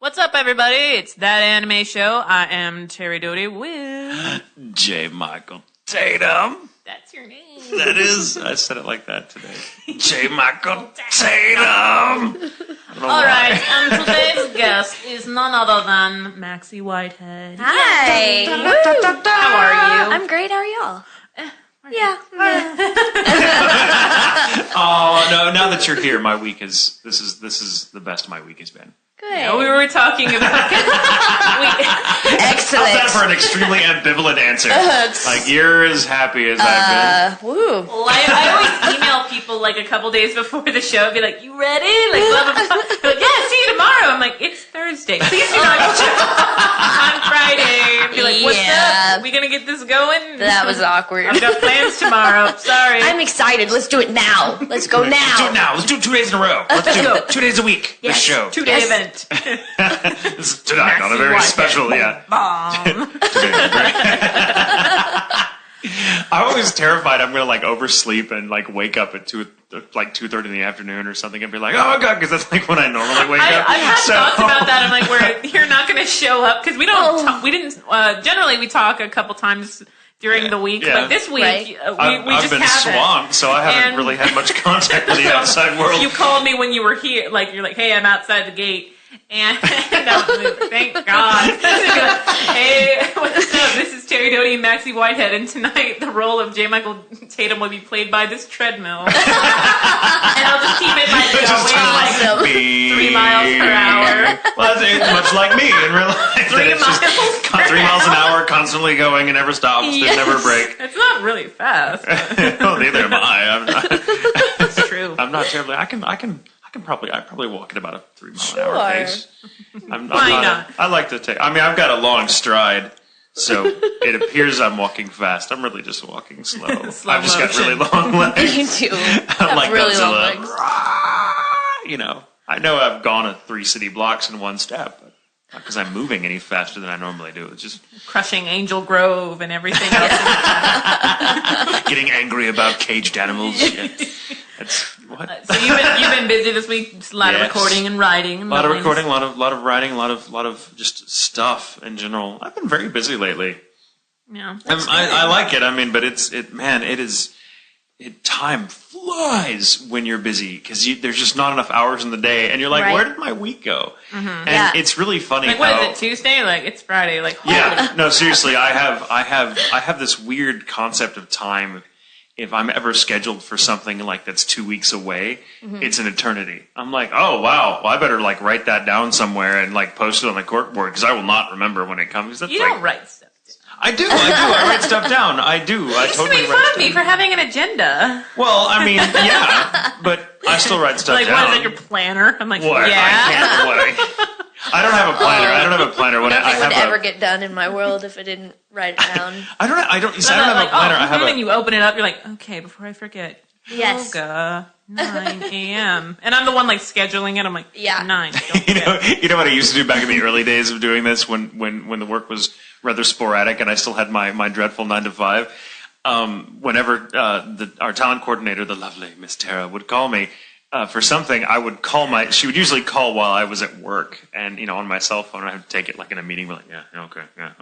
What's up, everybody? It's That Anime Show. I am Terri Doty with... J. Michael Tatum. That's your name. That is. I said it like that today. J. Michael Tatum. All right, and today's guest is none other than Maxey Whitehead. Hi. How are you? I'm great. How are y'all? Yeah. Oh no! Now that you're here, my week is. This is the best my week has been. Good. Yeah, we were talking about... Excellent. How's that for an extremely ambivalent answer? Like you're as happy as I've been. Woo. Well, I always email people like a couple days before the show, be like, "You ready?" Like, blah blah blah. They're like, "Yeah, see you tomorrow." I'm like, "It's Thursday. Please do not show on Friday." Be like, "What's up? We gonna get this going?" That was awkward. I've got plans tomorrow. Sorry. I'm excited. Let's do it now. Let's go now. Let's do it now. Let's do it 2 days in a row. Let's do it 2 days a week. Yes. This show. 2-day event. This is tonight on a very Maxey special. Whitehead. Yeah. I'm always terrified I'm gonna like oversleep and like wake up at 2:30 in the afternoon or something and be like, oh my god, because that's like when I normally wake up. I've had thoughts about that. I'm like, you're not going to show up because we don't. We didn't. Generally, we talk a couple times during the week, but this week Right. we I've just been haven't. swamped, so I haven't And- really had much contact with the outside world. You called me when you were here. Like you're like, "Hey, I'm outside the gate." And no, thank God. Hey, what's up? This is Terri Doty and Maxey Whitehead, and tonight the role of J. Michael Tatum will be played by this treadmill. And I'll just keep it like going like 3 miles per hour. Well, it's much like me in real life. 3 It's just miles per 3 miles an hour. hour, constantly going and never stops. Yes. They never break. It's not really fast. Well, neither am I. It's true. I'm not terribly. I probably walk at about a 3 mile an hour pace. I'm Why not? I like to take. I mean, I've got a long stride, so it appears I'm walking fast. I'm really just walking slow. Slow I've just got motion. really long legs. You do. I'm like really long Godzilla. legs. You know, I know I've gone 3 city blocks in one step, but not because I'm moving any faster than I normally do. It's just Crushing Angel Grove and everything else. getting angry about caged animals. Yeah. That's what. So you've been busy this week. Just a lot of Yes. recording and writing. A lot of recording, a lot of writing, a lot of just stuff in general. I've been very busy lately. Yeah. I like it. I mean, but time flies when you're busy because there's just not enough hours in the day, and you're like, Right. where did my week go? And Yeah. it's really funny. Like, what is it, Tuesday? Like, it's Friday. Like, Yeah, no, seriously, I have this weird concept of time. If I'm ever scheduled for something like that's 2 weeks away, it's an eternity. I'm like, oh wow, well, I better like write that down somewhere and like post it on the corkboard because I will not remember when it comes. That's you like, don't write stuff down. I do. I write stuff down. I do. I You used to totally make write fun stuff of me for having an agenda. Well, I mean, yeah, but I still write stuff Like, down. what is it, your planner? I'm like, What? yeah. I can't. What? I don't have a planner. I don't have a planner. When I Nothing have would ever get done in my world if I didn't write it down. I don't have So a like, planner. I have and you open it up, you're like, okay, before I forget, Yes. yoga, 9 a.m. And I'm the one like scheduling it. I'm like, Yeah. 9. Don't You forget. know what I used to do back in the early days of doing this when the work was rather sporadic and I still had my dreadful 9 to 5. Whenever our talent coordinator, the lovely Miss Tara, would call me for something, I would call she would usually call while I was at work, and on my cell phone I would take it like in a meeting, be like, okay, yeah,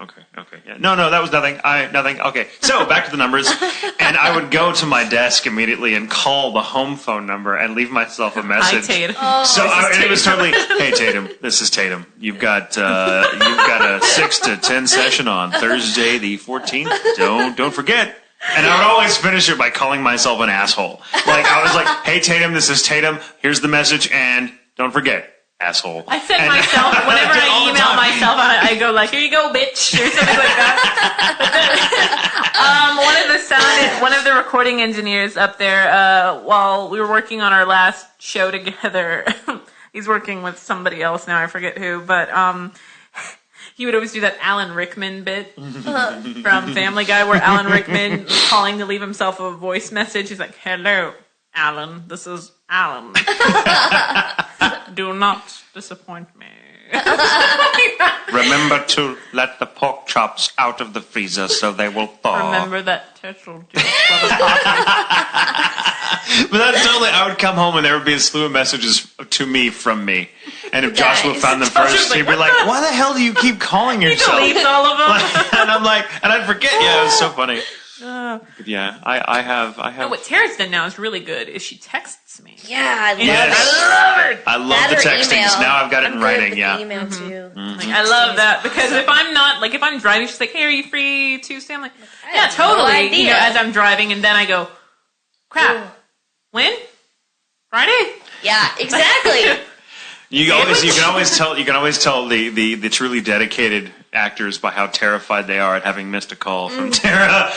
no, that was nothing, nothing, okay. So back to the numbers, and I would go to my desk immediately and call the home phone number and leave myself a message. Hi, Tatum. And it was totally, hey Tatum, this is Tatum. You've got a 6 to 10 session on Thursday the 14th. Don't forget. And I would always finish it by calling myself an asshole. Like I was like, hey Tatum, this is Tatum. Here's the message, and don't forget, asshole. I send myself, whenever I did all I the email time. myself, I go like, here you go, bitch, or something like that. One of the recording engineers up there, while we were working on our last show together, he's working with somebody else now, I forget who, but he would always do that Alan Rickman bit from Family Guy where Alan Rickman was calling to leave himself a voice message. He's like, hello, Alan, this is Alan. Do not disappoint me. Remember to let the pork chops out of the freezer so they will thaw. Remember that turtle juice for the coffee. But that's totally, I would come home and there would be a slew of messages to me from me. And if Joshua Nice. found them first, he'd be like, why the hell do you keep calling yourself? Deletes all of them. And I'm like, and I'd forget. Yeah, it was so funny. But yeah, I have. No, what Tara's done now is really good. Is she texts me? Yeah, I love Yes. it. I love it. I love That the or texting. email. So now I've got it I'm in good writing. with Yeah. email too. Like, I love that because if I'm not like if I'm driving, she's like, "Hey, are you free Tuesday?" I'm like, "Yeah, have no totally." idea. You know, as I'm driving, and then I go, "Crap, Ooh. when? Friday?" Yeah, exactly. You can always tell the truly dedicated actors by how terrified they are at having missed a call from Tara.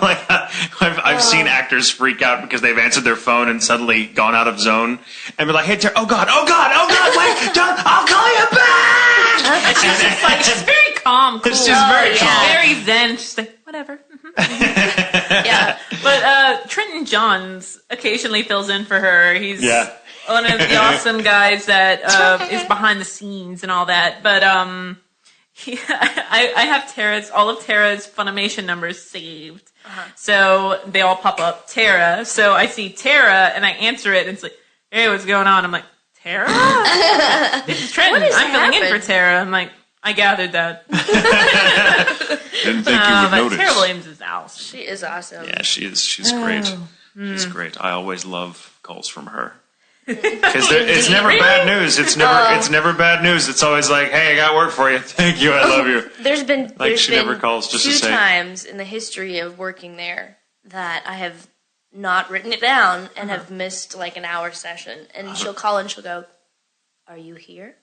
Like I've seen actors freak out because they've answered their phone and suddenly gone out of zone and be like, "Hey, Tara, oh god, wait, don't, I'll call you back." And she's just like she's very calm, cool. It's just very She's calm. very zen. She's like, whatever. Yeah. But Trenton Johns occasionally fills in for her. He's one of the awesome guys that is behind the scenes and all that. But I have all of Tara's Funimation numbers saved. So they all pop up Tara. So I see Tara and I answer it and it's like, "Hey, what's going on?" I'm like, "Tara? This is Trenton. What has I'm filling in happened? for Tara." I'm like, "I gathered that." Didn't think you would but notice. Tara Williams is awesome. She is awesome. Yeah, she's great. She's great. I always love calls from her. Because it's never bad news. It's never bad news. It's always like, "Hey, I got work for you. Thank you. I love you." There's been She never calls just to two say. times in the history of working there that I have not written it down and have missed like an hour session. And she'll call and she'll go, "Are you here?"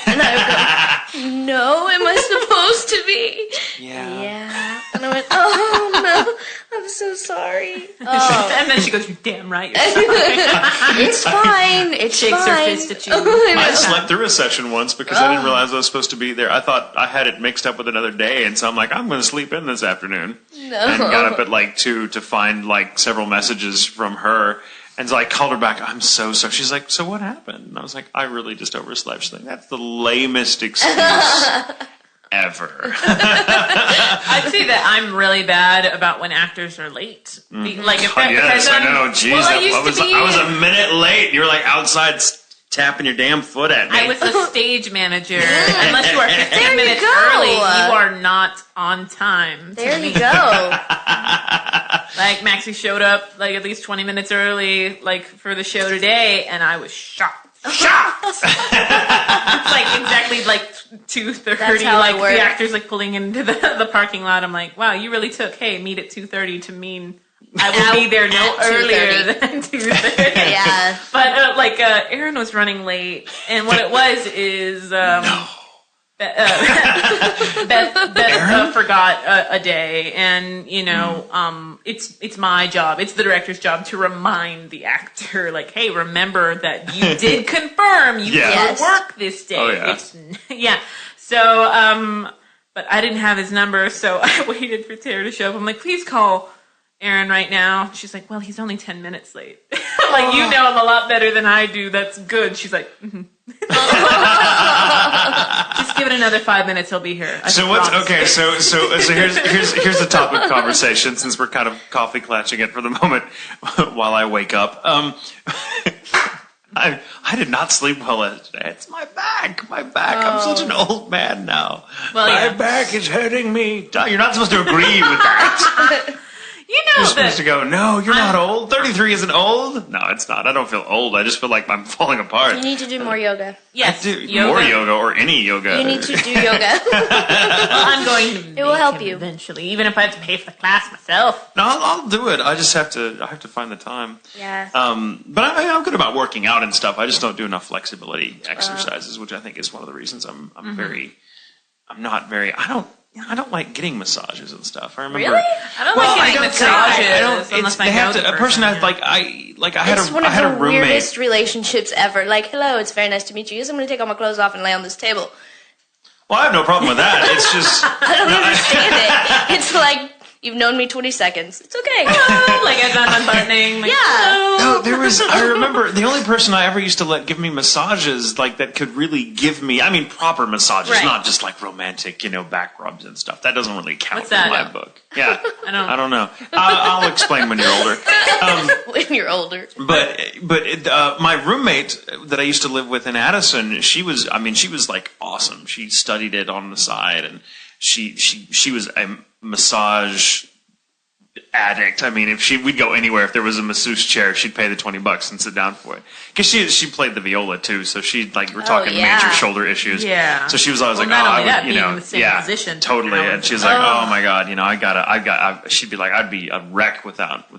And I would go, "No, am I supposed to be?" Yeah. And I went, "Oh no, I'm so sorry." Oh, And then she goes, "You're damn right. You're sorry." it's fine. It Shakes her fist at you. I slept through a session once because I didn't realize I was supposed to be there. I thought I had it mixed up with another day, and so I'm like, I'm going to sleep in this afternoon. No. And got up at like 2 to find like several messages from her. And so I called her back. "I'm so sorry." She's like, "So what happened?" And I was like, "I really just overslept." She's like, "That's the lamest excuse ever." I'd say that I'm really bad about when actors are late. Like if that, Yes, because I know. Jeez, well, I was a minute late. You were like outside tapping your damn foot at me. I was a stage manager. Unless you are 15 There you minutes go. early, you are not on time. There you go. Like Maxie showed up like at least 20 minutes early, like for the show today, and I was shocked. It's like exactly like 2:30. That's how Like I work. the actors like pulling into the parking lot. I'm like, wow, you really took meet at 2:30 to mean I will be there no At earlier 2:30. than 2:30. Yeah. But Aaron was running late, and what it was is Beth forgot a day, and it's my job. It's the director's job to remind the actor, like, "Hey, remember that you did confirm you Yes. could work this day." Oh, yeah. So, but I didn't have his number, so I waited for Tara to show up. I'm like, "Please call Aaron right now." She's like, "Well, he's only 10 minutes late." Like, you know him a lot better than I do. That's good. She's like, "Just give it another 5 minutes. He'll be here." So here's the topic of conversation, since we're kind of coffee clatching it for the moment while I wake up. I did not sleep well yesterday. It's my back. I'm such an old man now. Well, my yeah. back is hurting me. You're not supposed to agree with that. You're supposed to go, "No, you're not old. 33 isn't old." No, it's not. I don't feel old. I just feel like I'm falling apart. You need to do more yoga. Yes, More yoga or any yoga. You need to do yoga. Well, I'm going to. It will help you eventually, even if I have to pay for the class myself. No, I'll do it. I just have to find the time. Yeah. But I'm good about working out and stuff. I just don't do enough flexibility exercises, which I think is one of the reasons I'm I don't like getting massages and stuff. I remember. Really? I don't like getting massages It's, unless I know the a person person. has I had It's one I of had the a roommate. weirdest relationships ever. Like, "Hello, it's very nice to meet you. Yes, I'm going to take all my clothes off and lay on this table." Well, I have no problem with that. It's just I don't understand it. It's like, You've known me 20 seconds. It's okay. Like as I'm unbuttoning. Like, Yeah. No, I remember the only person I ever used to let give me massages, like that could really give me, I mean, proper massages, Right. not just like romantic, back rubs and stuff. That doesn't really count What's that? in my book. Yeah. I don't know. I'll explain when you're older. When you're older. But my roommate that I used to live with in Addison, she was like awesome. She studied it on the side, and she was a massage addict. I mean, we'd go anywhere. If there was a masseuse chair, she'd pay the $20 and sit down for it. Because she played the viola too, so we're talking major shoulder issues. Yeah. So she was always not only that, being in the same position. Totally. And she's like, oh my God, she'd be like, I'd be a wreck without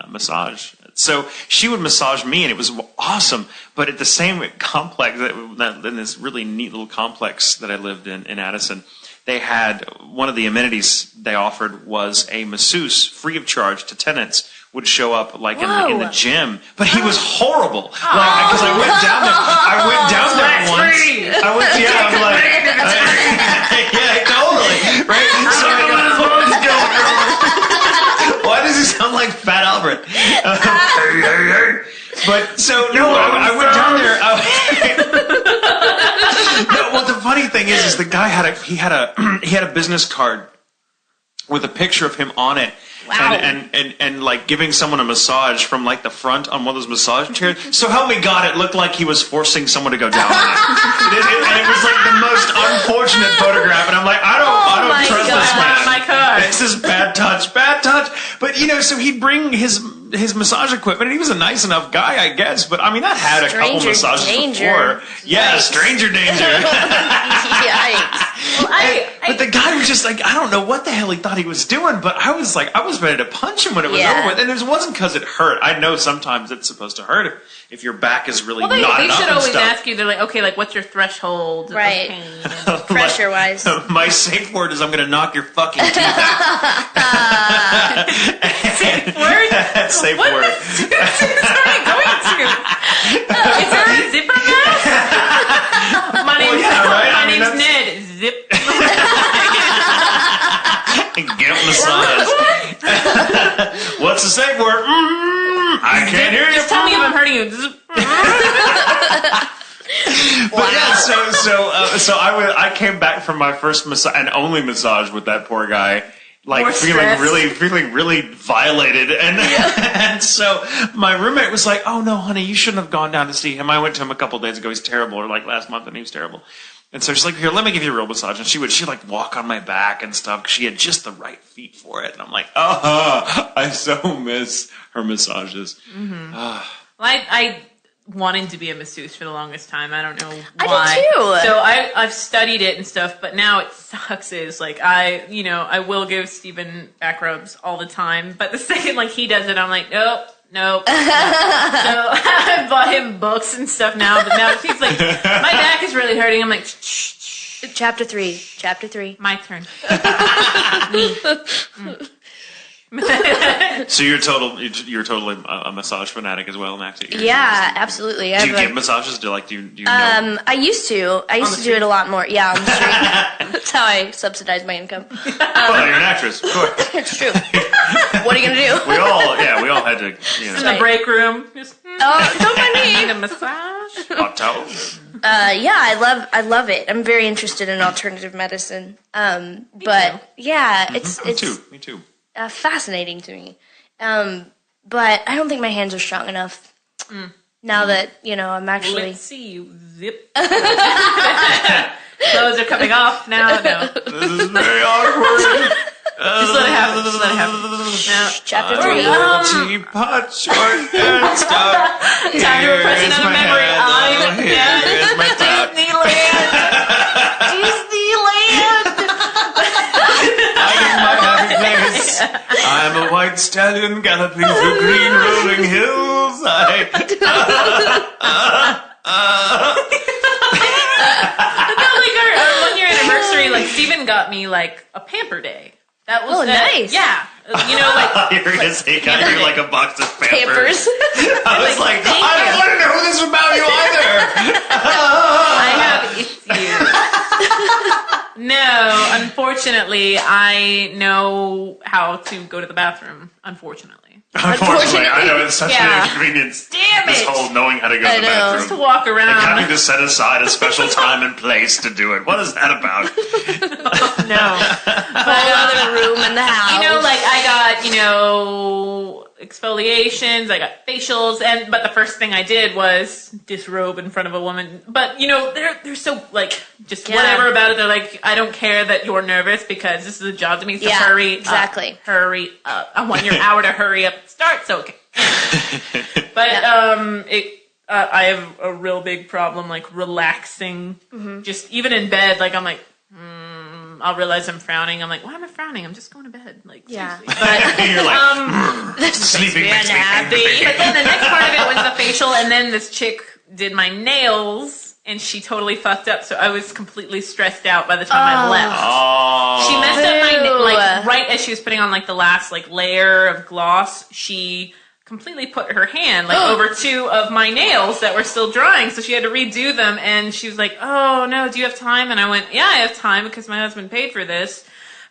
massage. So she would massage me, and it was awesome. But at the same complex, in this really neat little complex that I lived in Addison, they had one of the amenities they offered was a masseuse free of charge to tenants would show up in the gym, but he was horrible. Because I went down there. Once. I'm like, yeah, totally, right? So why does he sound like Fat Albert? But so no, I went down there. No, well, the funny thing is the guy had a business card with a picture of him on it. Wow. And like giving someone a massage from like the front on one of those massage chairs. So help me God, it looked like he was forcing someone to go down on it. And it was like the most unfortunate photograph. And I'm like, I don't trust this man. My card. This is bad touch. But so he'd bring his massage equipment, and he was a nice enough guy, I guess. But I mean, I had a couple massages before. Yeah, stranger danger. Yikes. Well, but the guy was just like, I don't know what the hell he thought he was doing, but I was ready to punch him when it was over with. And it wasn't because it hurt. I know sometimes it's supposed to hurt if your back is really knotted up. They should always stuff. ask you, they're like, okay, like what's your threshold of pain? Pressure-wise. My safe word is I'm going to knock your fucking teeth out. Safe word? Safe what word. What are you going to? Is there a zipper mask? My name's Ned. Zip. Get massage. What's the safe word? I can't hear you. Just tell me if I'm hurting you. But yeah, so I came back from my first massage and only massage with that poor guy. Like feeling really violated, and so my roommate was like, "Oh no, honey, you shouldn't have gone down to see him. I went to him a couple days ago. He's terrible, or like last month, and he was terrible." And so she's like, "Here, let me give you a real massage." And she'd like walk on my back and stuff because she had just the right feet for it. And I'm like, I so miss her massages. Mm-hmm. Well, I wanted to be a masseuse for the longest time. I don't know why. I did too. So I've studied it and stuff, but now it sucks is like I will give Steven back rubs all the time, but the second like he does it, I'm like, nope. So I bought him books and stuff now, but now he's like, my back is really hurting. I'm like, shh. Chapter 3. My turn. So you're totally a massage fanatic as well, Maxie. Yeah, absolutely. Do you give massages? Do you know? I used to. I used to do it a lot more. Yeah, on the street. That's how I subsidize my income. Well, you're an actress, of course. It's true. What are you gonna do? We all had to. In the break room. Just, don't mind me. Need a massage. Hot towel. Yeah, I love it. I'm very interested in alternative medicine. But yeah, it's Me too. Fascinating to me. But I don't think my hands are strong enough. Now that, I'm actually... Let's see you zip. Clothes are coming off now. No. This is very awkward. Just let it happen. Now, Chapter 3. Teapot, short and stout. Time to repress another memory. I'm Here's my top. Disneyland. I'm a white stallion galloping through green rolling hills. Our 1 year anniversary, like Steven got me like a pamper day. That was nice. Yeah, you're gonna say got you like a box of Pampers. I was like, thank I don't you. want to know this about you either. I have issues. No, unfortunately. Unfortunately, I know how to go to the bathroom. Unfortunately. Unfortunately, I know it's such an inconvenience. Damn This it! whole knowing how to go to the Just to bathroom. walk around. And having to set aside a special time and place to do it. What is that about? No. Whole other room in the house. You know, like I got, exfoliations, I got facials, but the first thing I did was disrobe in front of a woman. But they're so like just whatever about it. They're like, I don't care that you're nervous because this is a job to me. So hurry exactly. up, hurry up. I want your hour to hurry up. Start. So okay. But I have a real big problem like relaxing. Just even in bed, like I'm like. I'll realize I'm frowning. I'm like, why am I frowning? I'm just going to bed. Like, seriously. But, You're like, sleeping makes me happy. But then the next part of it was the facial, and then this chick did my nails, and she totally fucked up. So I was completely stressed out by the time I left. Oh. She messed up my like right as she was putting on like the last like layer of gloss. She completely put her hand like over two of my nails that were still drying, so she had to redo them. And she was like, "Oh no, do you have time?" And I went, "Yeah, I have time because my husband paid for this,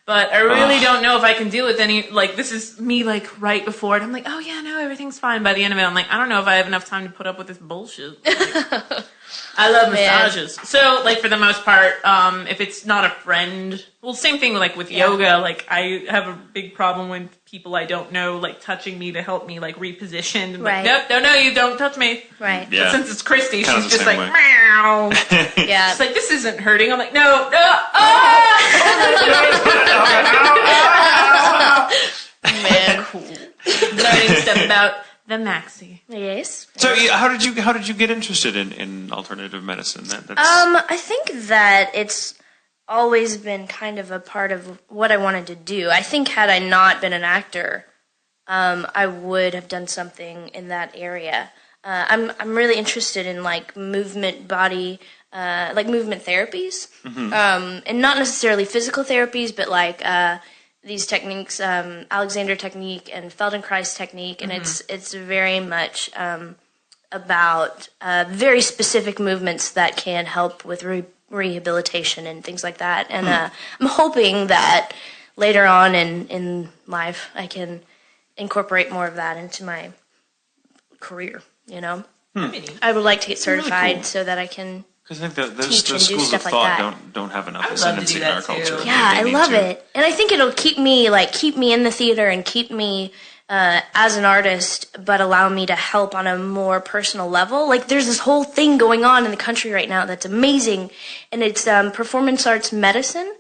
but I really don't know if I can deal with any like this is me like right before it." I'm like, "Oh yeah, no, everything's fine." By the end of it, I'm like, "I don't know if I have enough time to put up with this bullshit." Like, I love massages. So, like, for the most part, if it's not a friend, well, same thing like with yoga. Like, I have a big problem with people I don't know, like, touching me to help me, like, reposition. And, Right. Like, no, you don't touch me. Right. Yeah. But since it's Christy, Kind of she's the just same like, way. meow. Yeah. It's like, this isn't hurting. I'm like, no. Man. Cool. Learning stuff about the Maxey. Yes. So how did you get interested in alternative medicine? That's... I think that it's always been kind of a part of what I wanted to do. I think had I not been an actor, I would have done something in that area. I'm really interested in like movement body, like movement therapies, and not necessarily physical therapies, but like these techniques, Alexander technique and Feldenkrais technique, and it's very much about very specific movements that can help with rehabilitation and things like that. And I'm hoping that later on in life I can incorporate more of that into my career. I would like to get certified really cool. so that I can. Because I think those teach and do schools of stuff like thought that. don't have enough I would love to ascendancy do in our that, too. culture. Yeah, They I need love to. it, and I think it'll keep me in the theater and keep me as an artist, but allow me to help on a more personal level. Like, there's this whole thing going on in the country right now that's amazing, and it's performance arts medicine,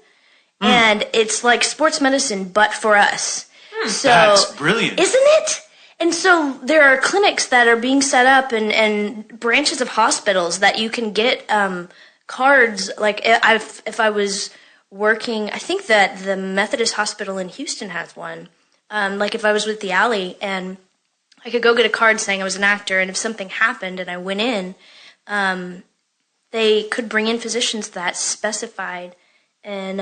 and it's like sports medicine, but for us. So That's brilliant. isn't it? And so there are clinics that are being set up and branches of hospitals that you can get cards. Like if I was working, I think that the Methodist Hospital in Houston has one. Like if I was with the Alley and I could go get a card saying I was an actor, and if something happened and I went in, they could bring in physicians that specified in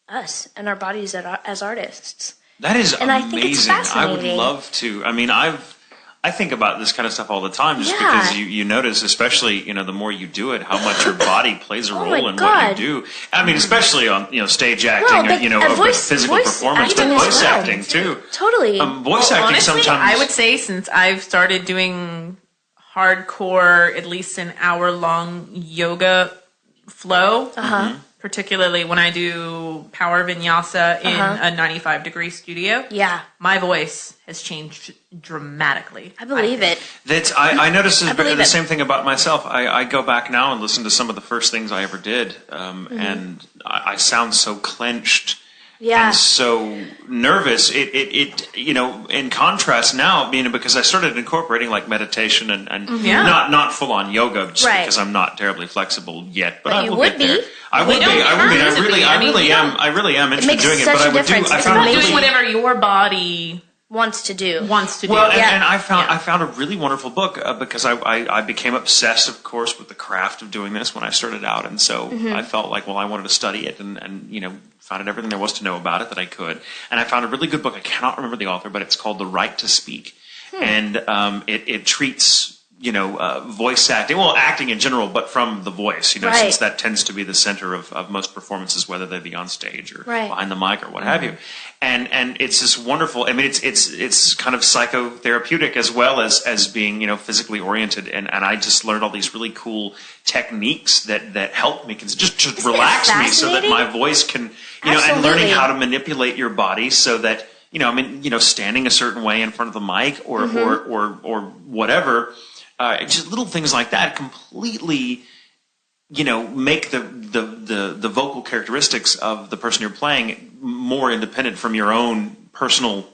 us and our bodies as artists. That is And amazing. I think it's I would fascinating. love to. I mean, I think about this kind of stuff all the time, just Yeah. because you notice, especially the more you do it, how much your body plays a Oh role my in what God. you do. I mean, especially on stage acting, Well, but or voice- physical voice performance, but acting as voice well. acting too. Totally. Voice acting Honestly, sometimes. I would say since I've started doing hardcore, at least an hour-long yoga flow, particularly when I do power vinyasa in a 95-degree studio, Yeah, my voice has changed dramatically. I believe it. I notice believe the it. same thing about myself. I go back now and listen to some of the first things I ever did, and I sound so clenched. Yeah. And so nervous. It in contrast now, because I started incorporating like meditation and Yeah. not full on yoga, just Right. because I'm not terribly flexible yet. But I you will would get there. be. I would be. don't I would be. have to be. I mean, you I really am interested in makes doing it. such But I a would do. difference. I It's found Not it doing really. whatever your body Wants to do. wants to do. Well, Yeah. and I found Yeah. I found a really wonderful book because I became obsessed, of course, with the craft of doing this when I started out, and so I felt like, well, I wanted to study it, and found out everything there was to know about it that I could, and I found a really good book. I cannot remember the author, but it's called The Right to Speak, and it treats voice acting, well, acting in general, but from the voice, Right. since that tends to be the center of most performances, whether they be on stage or Right. behind the mic or what have you. And it's this wonderful, I mean, it's kind of psychotherapeutic as well as being, physically oriented. And I just learned all these really cool techniques that help me, just relax me so that my voice can, and learning how to manipulate your body so that, standing a certain way in front of the mic or whatever, just little things like that completely, make the vocal characteristics of the person you're playing more independent from your own personal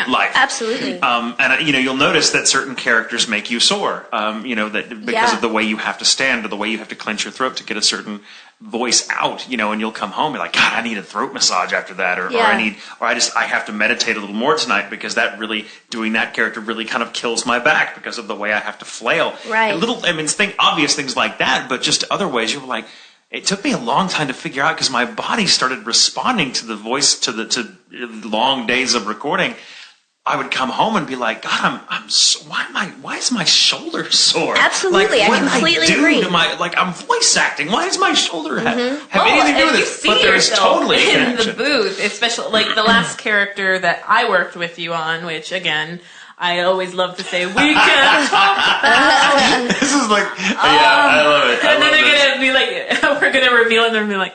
life. Absolutely. And you'll notice that certain characters make you sore, that because of the way you have to stand or the way you have to clench your throat to get a certain voice out, and you'll come home and be like, God, I need a throat massage after that, or I have to meditate a little more tonight because doing that character really kind of kills my back because of the way I have to flail. Right. And obvious things like that, but just other ways you're like, it took me a long time to figure out because my body started responding to the voice to long days of recording. I would come home and be like, God, why is my shoulder sore? Absolutely, I completely agree. I'm voice acting. Why does my shoulder have anything to do with it? But there's totally in the booth, especially like the last character that I worked with you on, which again, I always love to say, we can talk about. This is like, I love it. And then they're going to be like, we're going to reveal it and they're going to be like,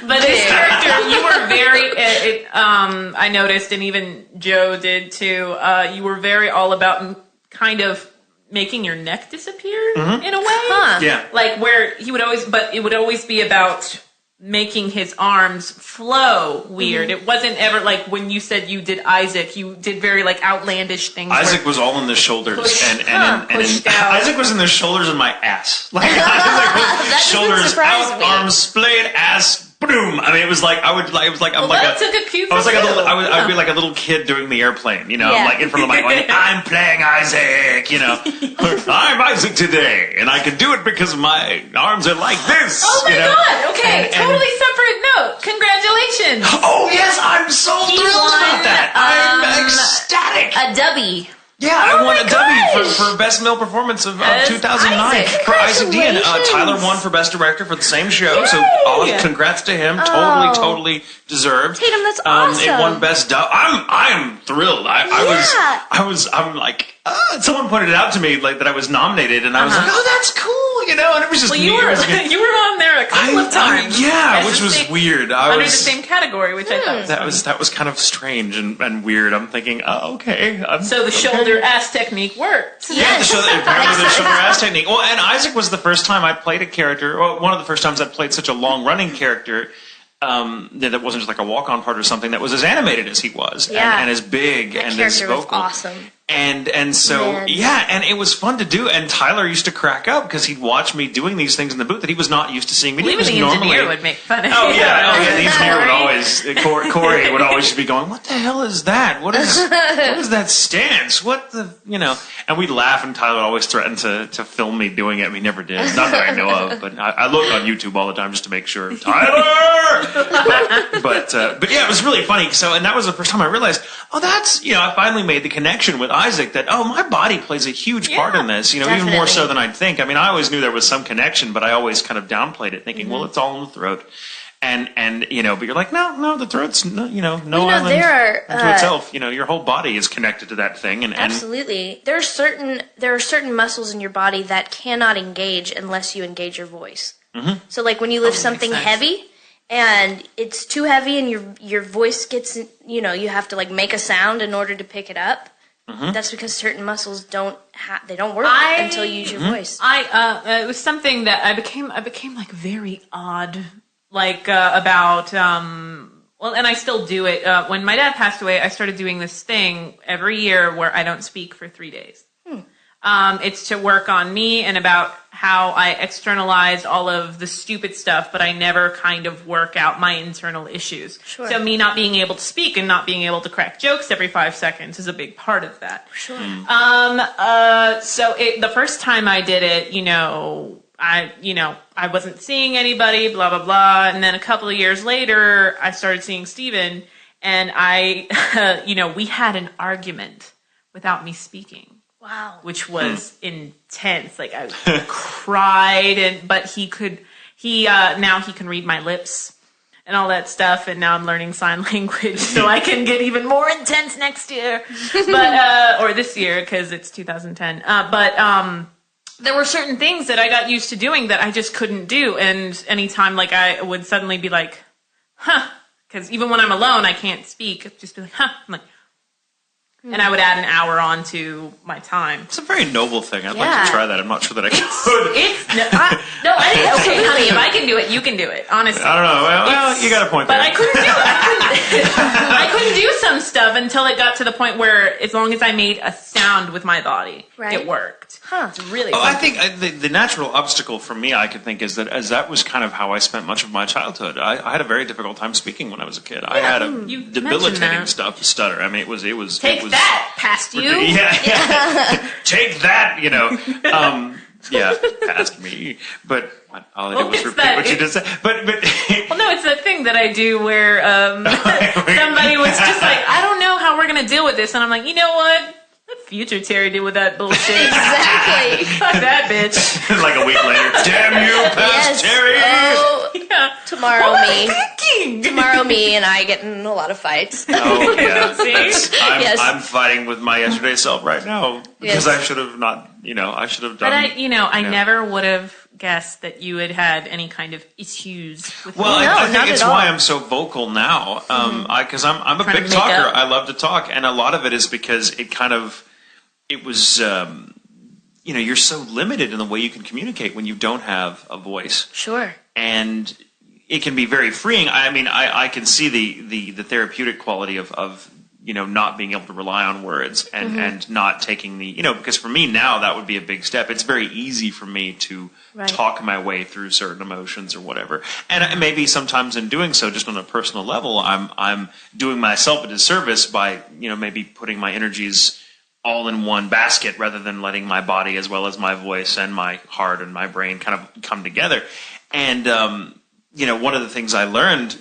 But this character, you were very, I noticed, and even Joe did too, you were very all about kind of making your neck disappear in a way. Huh. Yeah. Like where he would always, but it would always be about making his arms flow weird. It wasn't ever like when you said you did Isaac, you did very like outlandish things. Isaac was all in the shoulders, and pushed out. Isaac was in the shoulders and my ass. Like Isaac was shoulders out, arms splayed, ass. Boom! I mean, it was like I would like. It was like I'm like that took a cue. I was like a little. I'd be like a little kid doing the airplane, like in front of the mic, going, "I'm playing Isaac," I'm Isaac today, and I can do it because my arms are like this. Oh my God! Okay, totally separate note. Congratulations! Oh yes, I'm so thrilled about that. I'm ecstatic. A dubby. Yeah, I won a W for Best Male Performance of 2009 Isaac. for Isaac D. And Tyler won for Best Director for the same show. So congrats to him. Totally deserved. Tatum, that's awesome. It won Best Dub. I'm thrilled. I'm like, someone pointed it out to me like that I was nominated, and I was like, oh, that's cool, and it was just you were on there a couple of times. Which was weird. Under the same category, which I thought that was kind of strange and weird. I'm thinking, oh, okay. So the shoulder ass technique worked. Yeah, apparently the shoulder ass technique. Well, and Isaac was the first time I played a character, or one of the first times I played such a long running character that wasn't just like a walk on part or something, that was as animated as he was, and as big that and as vocal. Was awesome. And so and it was fun to do. And Tyler used to crack up because he'd watch me doing these things in the booth that he was not used to seeing me do. Even the engineer would make fun of Oh yeah, the engineer would always Corey would always be going, "What the hell is that? What is that stance? What the And we'd laugh, and Tyler would always threaten to film me doing it. He never did, not that I know of. But I look on YouTube all the time just to make sure. Tyler. But yeah, it was really funny. So, and that was the first time I realized, oh, that's I finally made the connection with Isaac that my body plays a huge part in this. Even more so than I'd think. I mean, I always knew there was some connection, but I always kind of downplayed it, thinking, well, it's all in the throat. And but you're like, no, the throat's no island unto itself. Your whole body is connected to that thing. And absolutely, there are certain muscles in your body that cannot engage unless you engage your voice. Mm-hmm. So, like when you lift something heavy, and it's too heavy, and your voice gets, you have to like make a sound in order to pick it up. Mm-hmm. That's because certain muscles don't work until you use your voice. It was something that I became like very odd, like about and I still do it. When my dad passed away, I started doing this thing every year where I don't speak for 3 days. It's to work on me and about how I externalize all of the stupid stuff, but I never kind of work out my internal issues. Sure. So me not being able to speak and not being able to crack jokes every 5 seconds is a big part of that. Sure. So the first time I did it, I wasn't seeing anybody, blah, blah, blah. And then a couple of years later, I started seeing Steven, and we had an argument without me speaking. Wow. which was intense. Like I cried, but now he can read my lips and all that stuff. And now I'm learning sign language so I can get even more intense next year, or this year because it's 2010. There were certain things that I got used to doing that I just couldn't do. And anytime like I would suddenly be like, huh, because even when I'm alone, I can't speak. I'd just be like, huh. I'm like, and I would add an hour on to my time. It's a very noble thing. I'd like to try that. I'm not sure that I could. Okay, honey, if I can do it, you can do it. Honestly, I don't know. Well, you got a point there. But I couldn't do it. I couldn't do some stuff until it got to the point where, as long as I made a sound with my body, it worked. Huh. It's really. I think the natural obstacle for me, I could think, is that was kind of how I spent much of my childhood. I had a very difficult time speaking when I was a kid. I had a debilitating stutter. I mean, it was. Take that past you. Yeah. Take that. Past me. But all I did was repeat what you just said. But well, no, it's that thing that I do where somebody was just like, I don't know how we're gonna deal with this, and I'm like, you know what? Let future Terry deal with that bullshit. Exactly. Fuck that bitch. Like a week later, damn you, past Terry. Oh, tomorrow what me. Was I thinking? Tomorrow me and I get in a lot of fights. Oh yeah. See? I'm fighting with my yesterday self right now because I should have not. I should have done. But I never would have guessed that you had any kind of issues with me. Well, I think it's why I'm so vocal now. Because I'm a big talker. I love to talk, and a lot of it is because it was. You're so limited in the way you can communicate when you don't have a voice. Sure. And it can be very freeing. I mean, I can see the therapeutic quality of not being able to rely on words and not taking because for me now that would be a big step. It's very easy for me to talk my way through certain emotions or whatever. And maybe sometimes in doing so, just on a personal level, I'm doing myself a disservice by, maybe putting my energies all in one basket rather than letting my body as well as my voice and my heart and my brain kind of come together. And, one of the things I learned,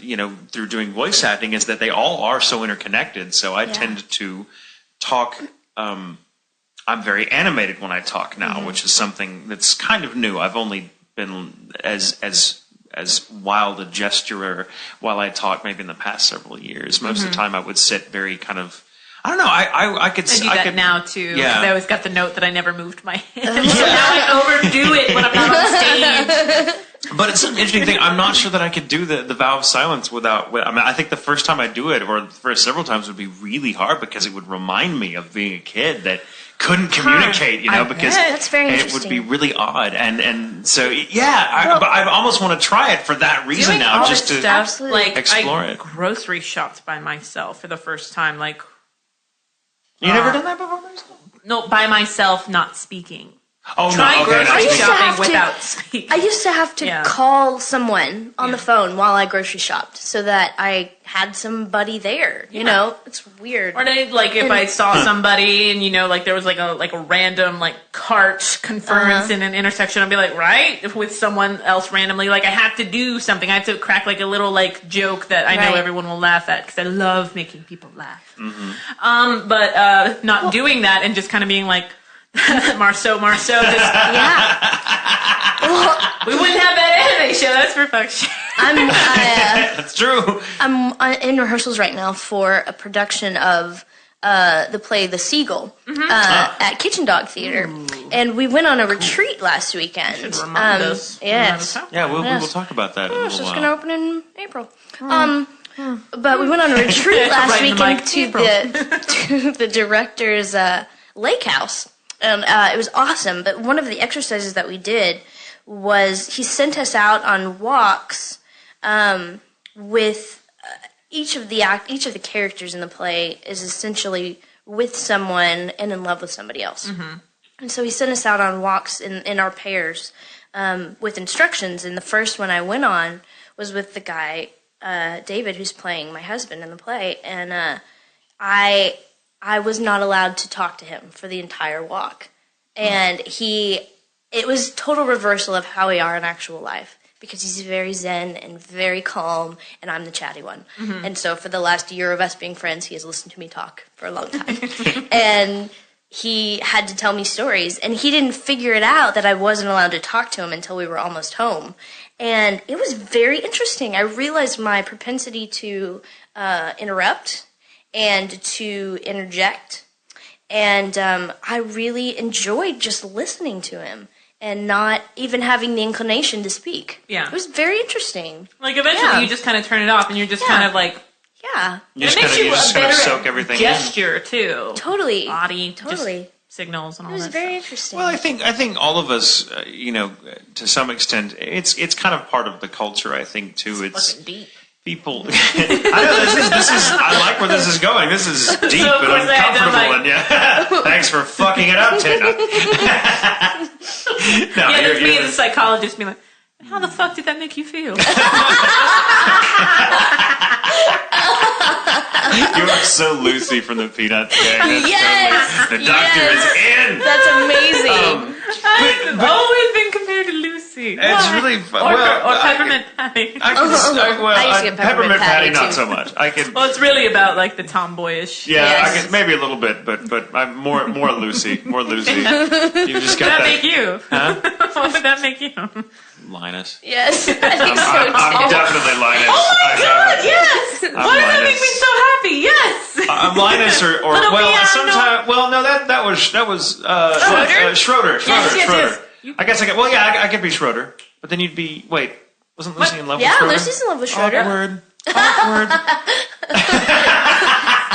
through doing voice acting is that they all are so interconnected. So I tend to talk. I'm very animated when I talk now, which is something that's kind of new. I've only been as wild a gesturer while I talk maybe in the past several years. Most of the time I would sit very kind of, I don't know. I could do that now too. Yeah. I always got the note that I never moved my hand. So now I overdo it when I'm not on stage. But it's an interesting thing. I'm not sure that I could do the vow of silence without. I think the first time I do it, or the first several times, would be really hard because it would remind me of being a kid that couldn't communicate. Because that's very it interesting. would be really odd. And so I almost want to try it for that reason now, just to explore it. Grocery shopped by myself for the first time. Like, you never done that before? No, by myself, not speaking. Oh, Try grocery I shopping without speaking. I used to have to call someone on the phone while I grocery shopped so that I had somebody there. You know, it's weird. Or if I saw somebody and there was like a random cart conference in an intersection, I'd be like, with someone else randomly, I have to do something. I have to crack a little joke that I know everyone will laugh at because I love making people laugh. But not doing that and just kind of being like. Marceau, just we wouldn't have that anime show. That's for fuck's sake. That's true. I'm in rehearsals right now for a production of the play The Seagull at Kitchen Dog Theater, and we went on a retreat last weekend. You should remind us. Yes. Yeah, we will talk about that in a little It's while. just going to open in April. But we went on a retreat last weekend to the director's lake house. And it was awesome, but one of the exercises that we did was he sent us out on walks with each of the characters in the play is essentially with someone and in love with somebody else. And so he sent us out on walks in our pairs with instructions. And the first one I went on was with the guy, David, who's playing my husband in the play. And I was not allowed to talk to him for the entire walk. And it was total reversal of how we are in actual life because he's very zen and very calm and I'm the chatty one. And so for the last year of us being friends, he has listened to me talk for a long time. And he had to tell me stories, and he didn't figure it out that I wasn't allowed to talk to him until we were almost home. And it was very interesting. I realized my propensity to interrupt and to interject. And I really enjoyed just listening to him and not even having the inclination to speak. Yeah. It was very interesting. Like, eventually you just kind of turn it off and you're just kind of like... Yeah. You just kind of soak everything gesture, too. Totally. Body. Totally. Just signals and all that. It was very interesting. Well, I think all of us, to some extent, it's kind of part of the culture. I think too. It's fucking deep. People. I know this is. I like where this is going. This is deep So, of and course, I had done, uncomfortable. And yeah, thanks for fucking it up, Tina. No, Yeah, that's me as a psychologist being like, how the fuck did that make you feel? You are so Lucy from the Peanuts gang. Yes! The doctor is in. That's amazing. I've always been compared to Lucy. It's really fun. Or Peppermint Patty. I used to get Peppermint Patty, not too. so much. I can. Well, it's really about like the tomboyish. Yeah, Yes. I can, maybe a little bit, but I'm more Lucy, more Lucy. You just got What would that that. make you? Huh? What would that make you? Linus. Yes, I think so too. I'm definitely Linus. Oh my god, yes! Why does that Linus. make me so happy? Yes! I'm Linus or Little well, piano. sometimes. Well, no, that was Schroeder. Yes. I guess I could. Well, yeah, I could be Schroeder, but then you'd be. Wait, wasn't Lucy in love with Yeah, Schroeder? Lucy's in love with Schroeder. Awkward.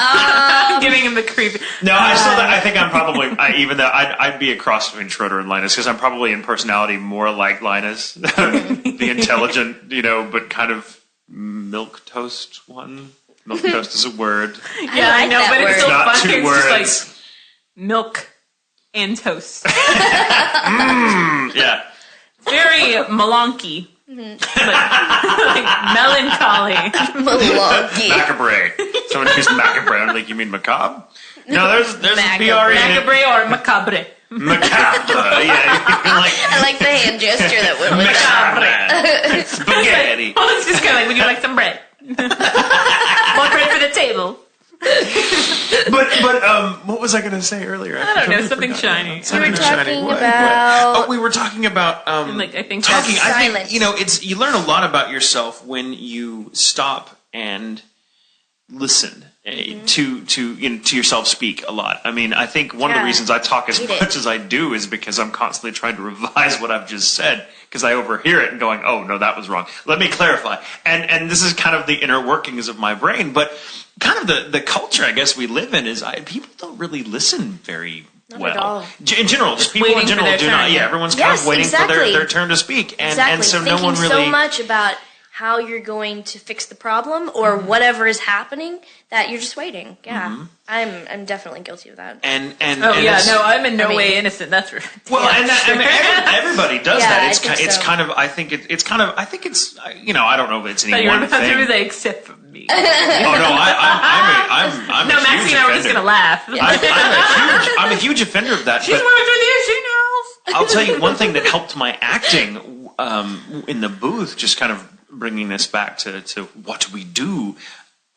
I'm giving him the creepy. No, I think I'm probably even though I'd be a cross between Schroeder and Linus because I'm probably in personality more like Linus, the intelligent, but kind of milk toast one. Milk toast is a word. Yeah, I like know, that but word. it's so Not funny. two It's words. just like milk and toast. Yeah. Very malonky. like melancholy. Malonky. Macabre. Someone used macabre. Like, you mean macabre? No, there's a Macabre. BRE. Macabre or macabre? Macabre. Yeah. I like the hand gesture that went with it. Macabre. Spaghetti. Oh, it's just kind of like, would you like some bread? More bread for the table. But what was I going to say earlier? I don't know, something shiny. We were talking What? about... Oh, we were talking about Like, I think talking. that's I silence. think it's you learn a lot about yourself when you stop and listen to yourself speak a lot. I mean, I think one of the Yeah. reasons I talk as Hate it. much as I do is because I'm constantly trying to revise what I've just said because I overhear it and going, oh no, that was wrong. Let me clarify. And this is kind of the inner workings of my brain, but kind of the culture I guess we live in is people don't really listen very well. at all. In general, just people waiting in for general their do turn, not. Yeah, yeah. everyone's kind Yes, of waiting for exactly. their turn to speak, and Exactly. so Thinking no one really. so much about how you're going to fix the problem or whatever is happening that you're just waiting. Yeah, I'm definitely guilty of that. And Oh, and yeah, it's- no, I'm in no I mean- way innocent. That's right. Well, and everybody does Yeah, that. I It's think it's so. kind of. I think it's kind of. I think it's. I don't know if it's But any you're one about to thing. say, except for me. Oh no, I'm No, a Maxie huge and I were just offender. gonna laugh. I'm a huge offender of that. She's but worked with you. She knows. I'll tell you one thing that helped my acting in the booth. Just kind of bringing this back to what we do.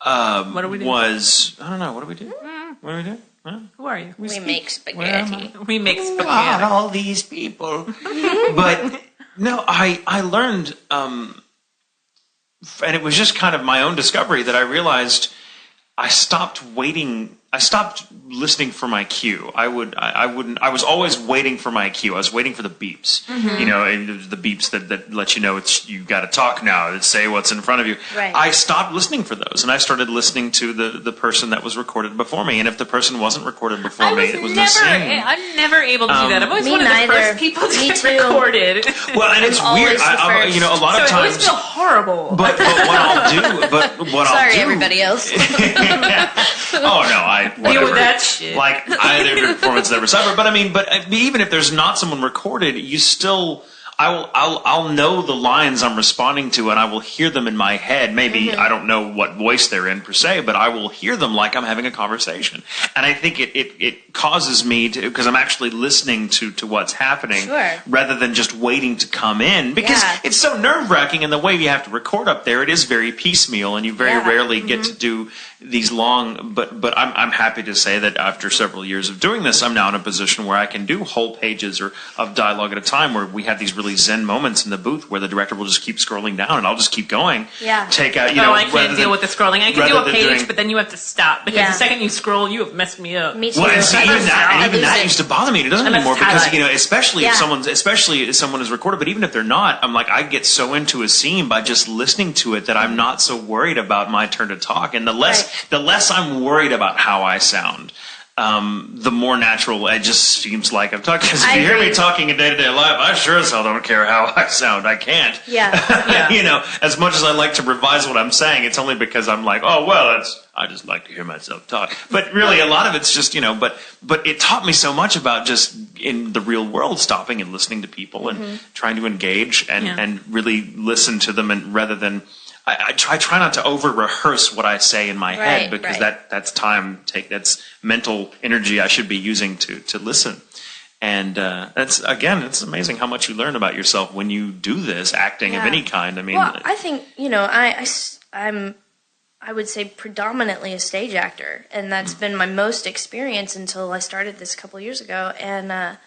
What do we do? Was I don't know. What do we do? What do we do? Huh? Who are you? We make spaghetti. We make Who are spaghetti. all these people? But no, I learned, and it was just kind of my own discovery that I realized I stopped waiting. I stopped listening for my cue. I was always waiting for my cue. I was waiting for the beeps, and the beeps that let you know you got to talk now. That say what's in front of you. Right. I stopped listening for those, and I started listening to the person that was recorded before me. And if the person wasn't recorded before me, it was the same. I'm never able to do that. I'm always Me one of the neither. first people to Me get too. recorded. Well, and it's always weird. the first. A lot So of I always times. feel horrible. But what I'll Sorry, do. everybody else. Oh no, Deal whatever. with that shit. Like either performance never suffered. But even if there's not someone recorded, you still. I'll know the lines I'm responding to, and I will hear them in my head. Maybe I don't know what voice they're in per se, but I will hear them like I'm having a conversation. And I think it causes me to, because I'm actually listening to what's happening, Sure. rather than just waiting to come in. Because Yeah. it's so nerve wracking, and the way you have to record up there, it is very piecemeal, and you very Yeah. rarely get to do these long, but I'm happy to say that after several years of doing this, I'm now in a position where I can do whole pages or of dialogue at a time, where we have these really zen moments in the booth where the director will just keep scrolling down and I'll just keep going. Yeah. Take out, I can't deal with the scrolling. I can do a page, but then you have to stop because Yeah. the second you scroll, you have messed me up. Me too. Well, and see, even that it. used to bother me. It doesn't I'm anymore because, tired. especially Yeah. if someone is recorded, but even if they're not, I'm like, I get so into a scene by just listening to it that I'm not so worried about my turn to talk. And the less I'm worried about how I sound, the more natural it just seems like I'm talking. Because if you hear me talking in day-to-day life, I sure as hell don't care how I sound. I can't. Yeah. As much as I like to revise what I'm saying, it's only because I'm like, oh, well, I just like to hear myself talk. But really, a lot of it's just, but it taught me so much about just in the real world, stopping and listening to people and trying to engage and really listen to them, and rather than, I try not to over rehearse what I say in my head, because that's that's mental energy I should be using to listen. And it's amazing how much you learn about yourself when you do this acting of any kind. I mean, well, I think I would say predominantly a stage actor, and that's been my most experience until I started this a couple years ago. And I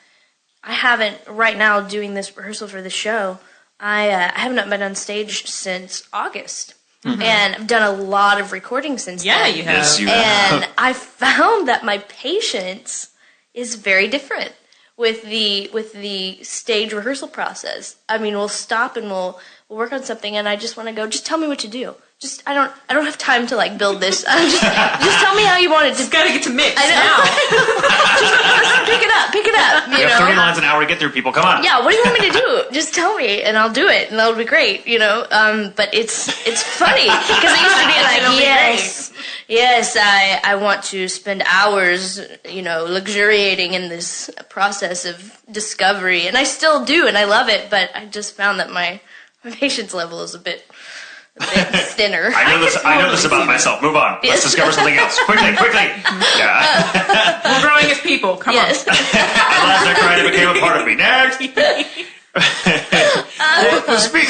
haven't right now doing this rehearsal for the show. I have not been on stage since August, and I've done a lot of recording since then. Yeah, you have. yes, you have. And I found that my patience is very different with the stage rehearsal process. I mean, we'll stop and we'll work on something, and I just want to go, just tell me what to do. Just I don't have time to build this. Just tell me how you want it. Just gotta get to mix I know. now. just pick it up. we have 30 lines an hour to get through, people. Come on. Yeah, what do you want me to do? Just tell me, and I'll do it, and that'll be great, But it's funny, because I used to be like, yes, I want to spend hours, luxuriating in this process of discovery, and I still do, and I love it, but I just found that my patience level is a bit thinner. I know this about myself. Move on. Let's discover something else. Quickly. Yeah. We're growing as people. Come on. At last, I cried and became a part of me. Next.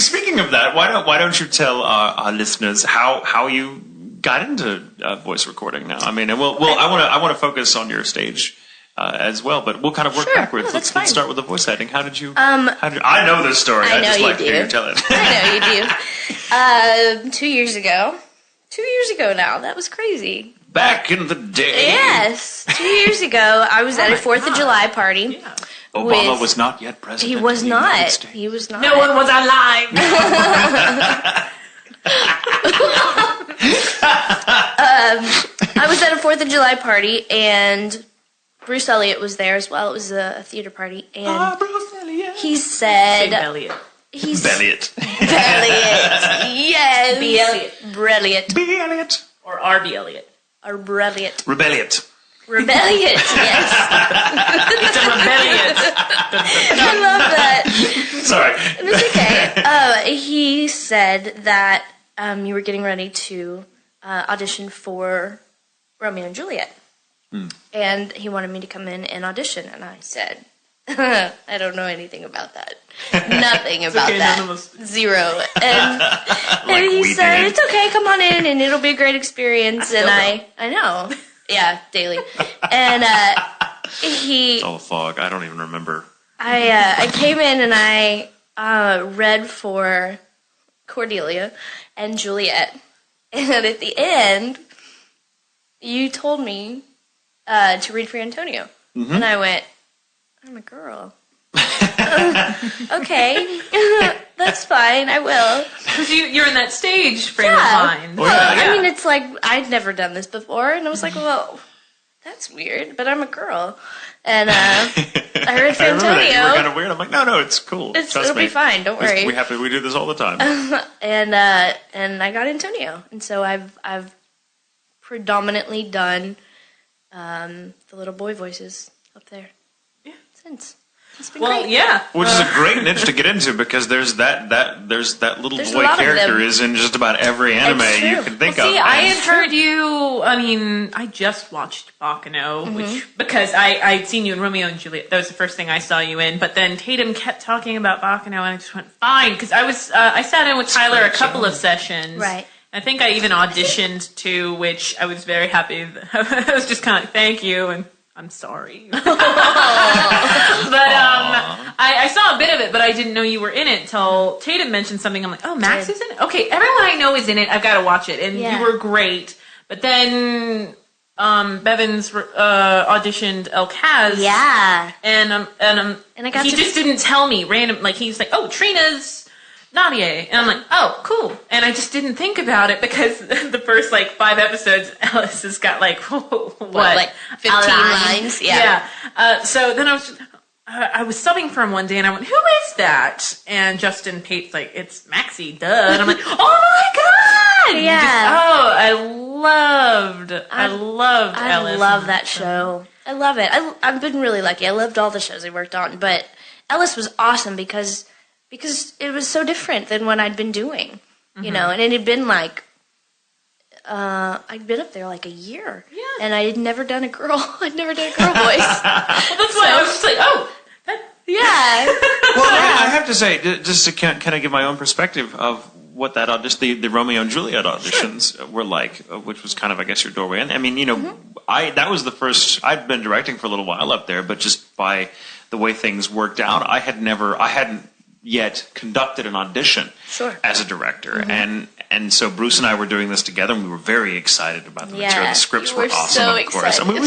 Speaking of that, why don't you tell our listeners how you got into voice recording now? I mean, I want to focus on your stage as well, but we'll kind of work backwards. No, let's fine. start with the voice acting. How did you? I know this story. I know just you like to hear do. you tell it. I know you do. 2 years ago. 2 years ago now. That was crazy. Back in the day. Yes. 2 years ago, I was at a 4th of July party. Yeah. Obama was not yet president. He was of the United not. States. He was not. No one was alive. I was at a 4th of July party, and Bruce Elliott was there as well. It was a theater party, and Bruce Elliott. he Big said, Elliot. he's Elliott. Elliott. Yes. B. Elliot. Brilliant. B. Elliott. Or R.B. Elliot. Or brilliant. Rebellion. Rebellion, yes. It's a rebellion. I love that. Sorry. It's okay. He said that you were getting ready to audition for Romeo and Juliet. And he wanted me to come in and audition. And I said, I don't know anything about that. Nothing about okay, that. none of us. Zero. And, Like and he we said, did. it's okay, come on in and it'll be a great experience. I And I know. Yeah, daily. And he... Oh, fog. I don't even remember. I came in and I read for Cordelia and Juliet. And at the end, you told me to read for Antonio. And I went, I'm a girl. Okay, that's fine, I will. Because you're in that stage frame Yeah. of mind. Oh, yeah. I mean, it's like, I'd never done this before. And I was like, well, that's weird, but I'm a girl. And I read for I remember that. You were Antonio. kind of weird. I'm like, no, it's cool. Trust It'll me. be fine, don't worry. We do this all the time. And I got Antonio, and so I've predominantly done the little boy voices up there. Yeah. Since it's been Well, great. yeah. Which is a great niche to get into, because there's that little There's a boy lot of character them. is in just about every anime It's you true. can think See, of. I And had heard you. I mean, I just watched Bacano, which because I'd seen you in Romeo and Juliet. That was the first thing I saw you in. But then Tatum kept talking about Bacano, and I just went fine because I sat in with Tyler a couple of sessions, Right. I think I even auditioned too, which I was very happy. I was just kind of thank you and I'm sorry. But I saw a bit of it, but I didn't know you were in it till Tatum mentioned something. I'm like, oh, Max is in it? Okay, everyone I know is in it. I've got to watch it. And you were great. But then Bevins auditioned El Kaz. Yeah. And I got he just didn't tell me random. Like, he's like, oh, Trina's Nadia. And I'm like, oh, cool. And I just didn't think about it because the first, 5 episodes, Ellis has got, what? 15 lines? Yeah. So then I was subbing for him one day and I went, who is that? And Justin Pate's like, it's Maxey, duh. And I'm like, oh my God! Yeah. I loved Ellis. I love that show. I love it. I've been really lucky. I loved all the shows I worked on, but Ellis was awesome because it was so different than what I'd been doing, you know, and it had been I'd been up there a year, and I had never done a girl. I'd never done a girl voice. Well, that's why I was just like, oh, yeah. Well, I have to say, just to kind of give my own perspective of what that audition, the Romeo and Juliet auditions were like, which was kind of, I guess, your doorway in. I mean, you know, that was the first. I'd been directing for a little while up there, but just by the way things worked out, I hadn't yet conducted an audition as a director, and so Bruce and I were doing this together, and we were very excited about the material. The scripts were awesome, so of course. excited. I mean,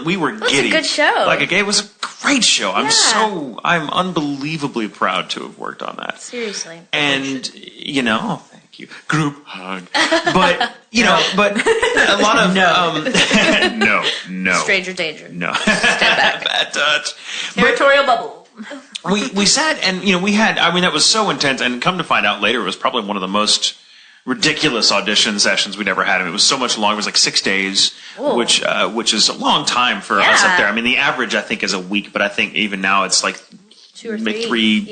we were giddy. It was a good show. It was a great show. I'm unbelievably proud to have worked on that. Seriously. And thank you. Group hug. But but a lot of no. Stranger danger. No. Step back. Bad touch. Territorial bubble. We sat and we had, I mean, that was so intense, and come to find out later, it was probably one of the most ridiculous audition sessions we'd ever had. It was so much longer. It was 6 days, which is a long time for us up there. I mean, the average I think is a week, but I think even now it's 2 or 3,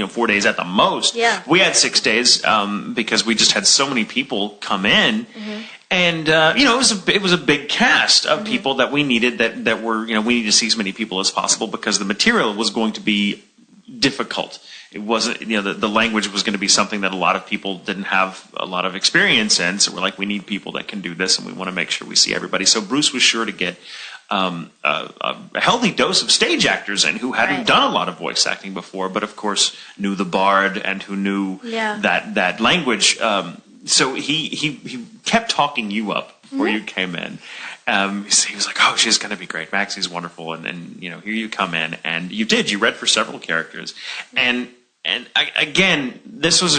4 days at the most. Yeah. We had 6 days because we just had so many people come in. And it was a big cast of people that we needed that were we needed to see as many people as possible because the material was going to be difficult. It wasn't the language was going to be something that a lot of people didn't have a lot of experience in. So we're like, we need people that can do this, and we want to make sure we see everybody. So Bruce was sure to get a healthy dose of stage actors in who hadn't done a lot of voice acting before, but of course knew the bard and who knew that language. So he kept talking you up before you came in. He was like, "Oh, she's going to be great. Maxie's wonderful." And here you come in, and you did. You read for several characters, and again, this was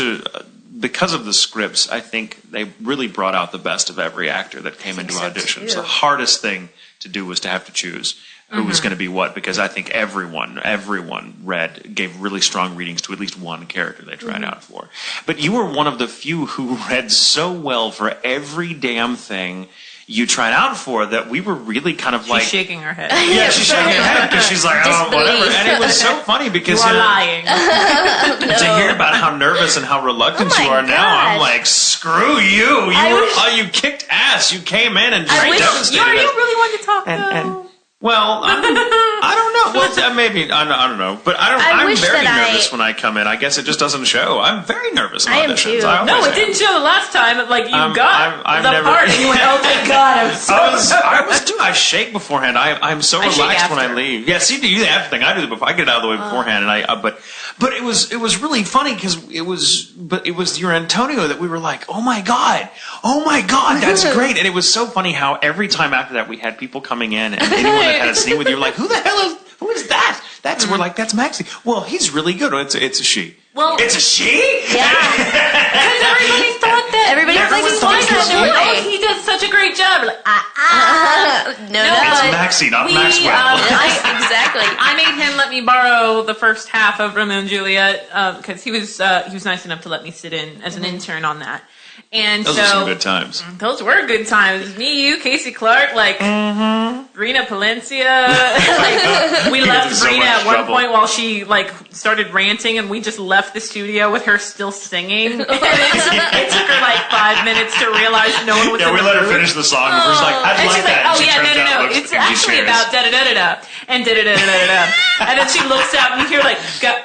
because of the scripts. I think they really brought out the best of every actor that came into auditions. The hardest thing to do was to have to choose who was going to be what, because I think everyone gave really strong readings to at least one character they tried out for. But you were one of the few who read so well for every damn thing you tried out for that we were really kind of she's shaking her head. Yeah, she's shaking her head because she's like, oh, whatever. And it was so funny because you are lying. To hear about how nervous and how reluctant you are now, I'm like, screw you. You kicked ass. You came in and just devastated us. You really wanted to talk, though. Well, I don't know. Well, maybe I don't know, but I'm very nervous when I come in. I guess it just doesn't show. I'm very nervous in auditions. No, it didn't show the last time. You got the part, and you went, "Oh thank God!" I was too. I shake beforehand. I'm so relaxed when I leave. Yeah, see, do you the after thing? I do before. I get it out of the way beforehand, and but it was really funny because it was your Antonio that we were like, oh my god, that's great. And it was so funny how every time after that we had people coming in and anyone that had a scene with you were like, who is that? We're like, that's Maxey. Well, he's really good. It's a she. Well, it's a she? Yeah. Because everybody thought that. Everybody thought that. He does such a great job. We're like, No, it's Maxey, not Maxwell. Exactly. I made him let me borrow the first half of Romeo and Juliet because he was nice enough to let me sit in as an intern on that. And those were some good times. Those were good times. Me, you, Casey Clark, Brina Palencia. We left Brina at one point while she started ranting, and we just left the studio with her still singing. And it took her 5 minutes to realize no one was. Yeah, we let her finish the song. And was like, I'd like that. Oh yeah, no. It's actually about da da da da da and da da da da da da. And then she looks out, and you hear go.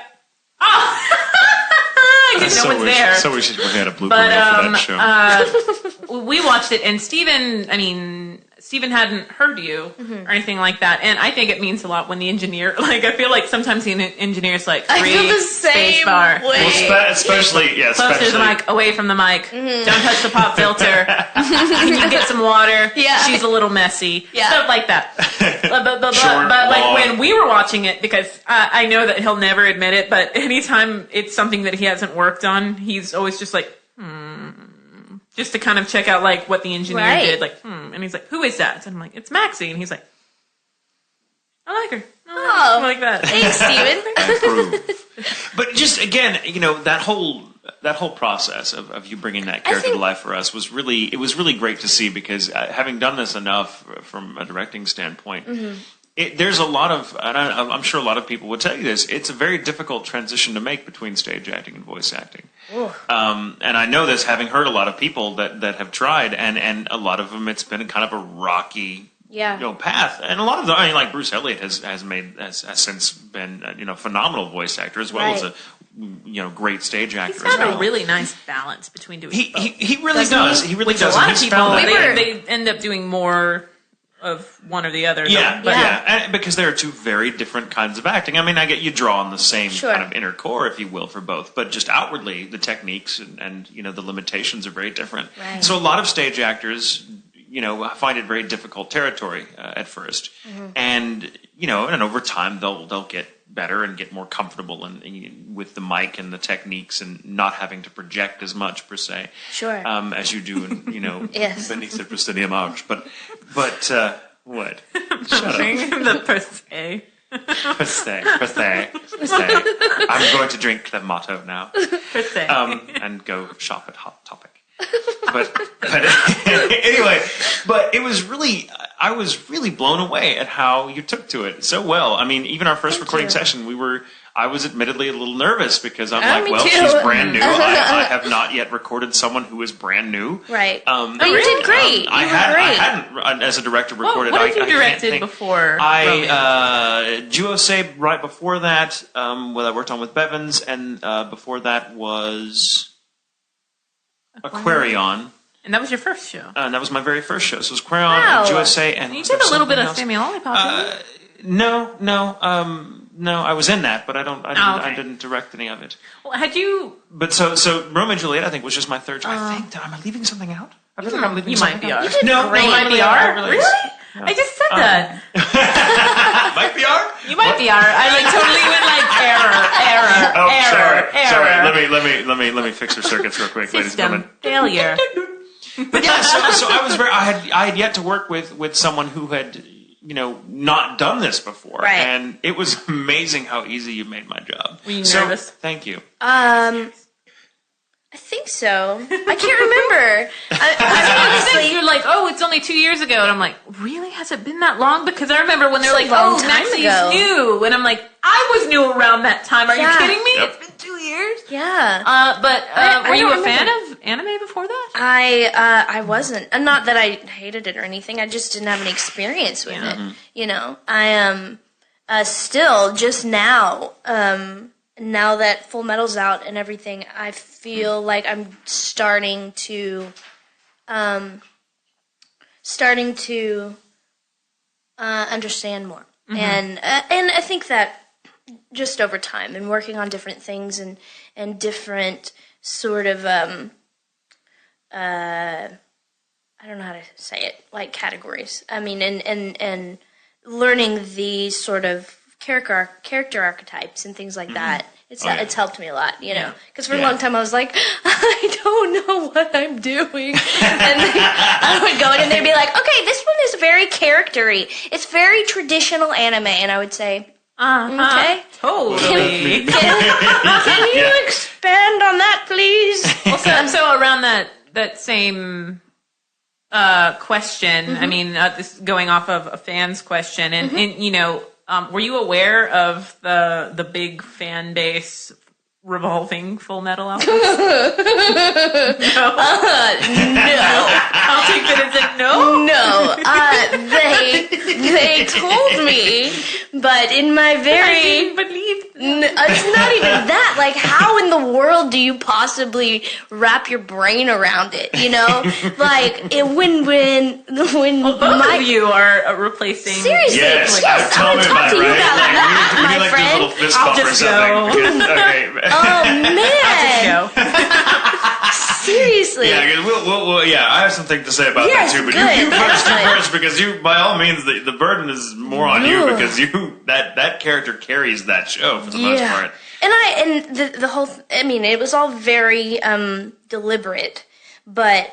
Oh. no one's there. So we had a blooper reel for that show. We watched it, and Steven hadn't heard you or anything like that, and I think it means a lot when the engineer, like, I feel like sometimes the engineer's like, I feel the same way. Well, especially closer to the mic, away from the mic, don't touch the pop filter, can you get some water, she's a little messy, stuff like that. But like when we were watching it, because I know that he'll never admit it, but anytime it's something that he hasn't worked on, he's always just like, just to kind of check out, like, what the engineer did. Like, And he's like, who is that? And I'm like, it's Maxey. And he's like, I like her. I like that. Thanks, Steven. But just, again, that whole process of you bringing that character to life for us was really great to see, because having done this enough from a directing standpoint, there's a lot of, and I'm sure a lot of people would tell you this, it's a very difficult transition to make between stage acting and voice acting. And I know this, having heard a lot of people that have tried, and a lot of them, it's been kind of a rocky path. And a lot of them, like Bruce Elliott has since been a phenomenal voice actor, as well as a great stage actor. He's got a really nice balance between doing both. He really does. He really does. A lot of people, they end up doing more of one or the other. And because there are two very different kinds of acting. I mean, I get you draw on the same kind of inner core, if you will, for both, but just outwardly, the techniques and the limitations are very different. Right. So a lot of stage actors, find it very difficult territory at first, and over time they'll get better and get more comfortable and with the mic and the techniques and not having to project as much per se. Sure. As you do in yes. Beneath the Proscenium Arch, but what? Shut up. The per se. Per se. I'm going to drink the motto now. Per se. And go shop at Hot Topic. But anyway, but I was really blown away at how you took to it so well. I mean, even our first recording session, I was admittedly a little nervous, because I'm like, well, she's brand new. I have not yet recorded someone who is brand new. Right. But you did great. I hadn't, as a director, recorded. What have you directed before? Duo Say right before that, what I worked on with Bevins, and before that was Aquarion. And that was your first show? That was my very first show. So it was Aquarion, Duo Say, and you did a little bit of Sammy Lollipop, No, I was in that, but I didn't direct any of it. Well, had you? But so Romeo and Juliet, I think, was just my third. I think am I leaving something out? I feel like I'm leaving something out. You might be. No, great. You might be. Really? No. I just said that. Might be R. You might be R. I totally went error. Sorry. Let me fix your circuits real quick, ladies and gentlemen. Failure. But yeah, so I was I had yet to work with someone who had not done this before, and it was amazing how easy you made my job. Were you nervous? Thank you. I think so. I can't remember. Honestly, you're like, oh, it's only 2 years ago, and I'm like, really? Has it been that long? Because I remember when they're like, oh, Maxey's new, and I'm like, I was new around that time. Are you kidding me? Yep. It's been 2 years. Yeah. But were you a fan of anime before that? I wasn't. And not that I hated it or anything. I just didn't have any experience with it. I am still just now. Now that Full Metal's out and everything, I feel like I'm starting to understand more, and I think that just over time and working on different things and different sort of I don't know how to say it, like categories. I mean, and learning these sort of character archetypes and things like that. It's helped me a lot, because for a long time I was like, I don't know what I'm doing, and I would go in and they'd be like, okay, this one is very charactery. It's very traditional anime, and I would say, okay, totally. Can you expand on that, please? Well, so around that same question, I mean, this going off of a fan's question, and were you aware of the big fan base revolving Full Metal albums? No. I'll take that as a no. No. They told me, but in my very It's not even that. Like, how in the world do you possibly wrap your brain around it? You know, like when Both of you are replacing. seriously, Yes, yes, tell I me would about talk to it. you about Yeah, that, we my need like friend. do a little fist I'll bump or just something. go. Okay. Oh man, Go. seriously. Yeah, 'cause we'll, yeah, I have something to say about Yes, that too. But good. you Excellent. first, because you, by all means, the burden is more on you Ugh. because that character carries that show for the most part. And the whole, I mean, it was all very deliberate, but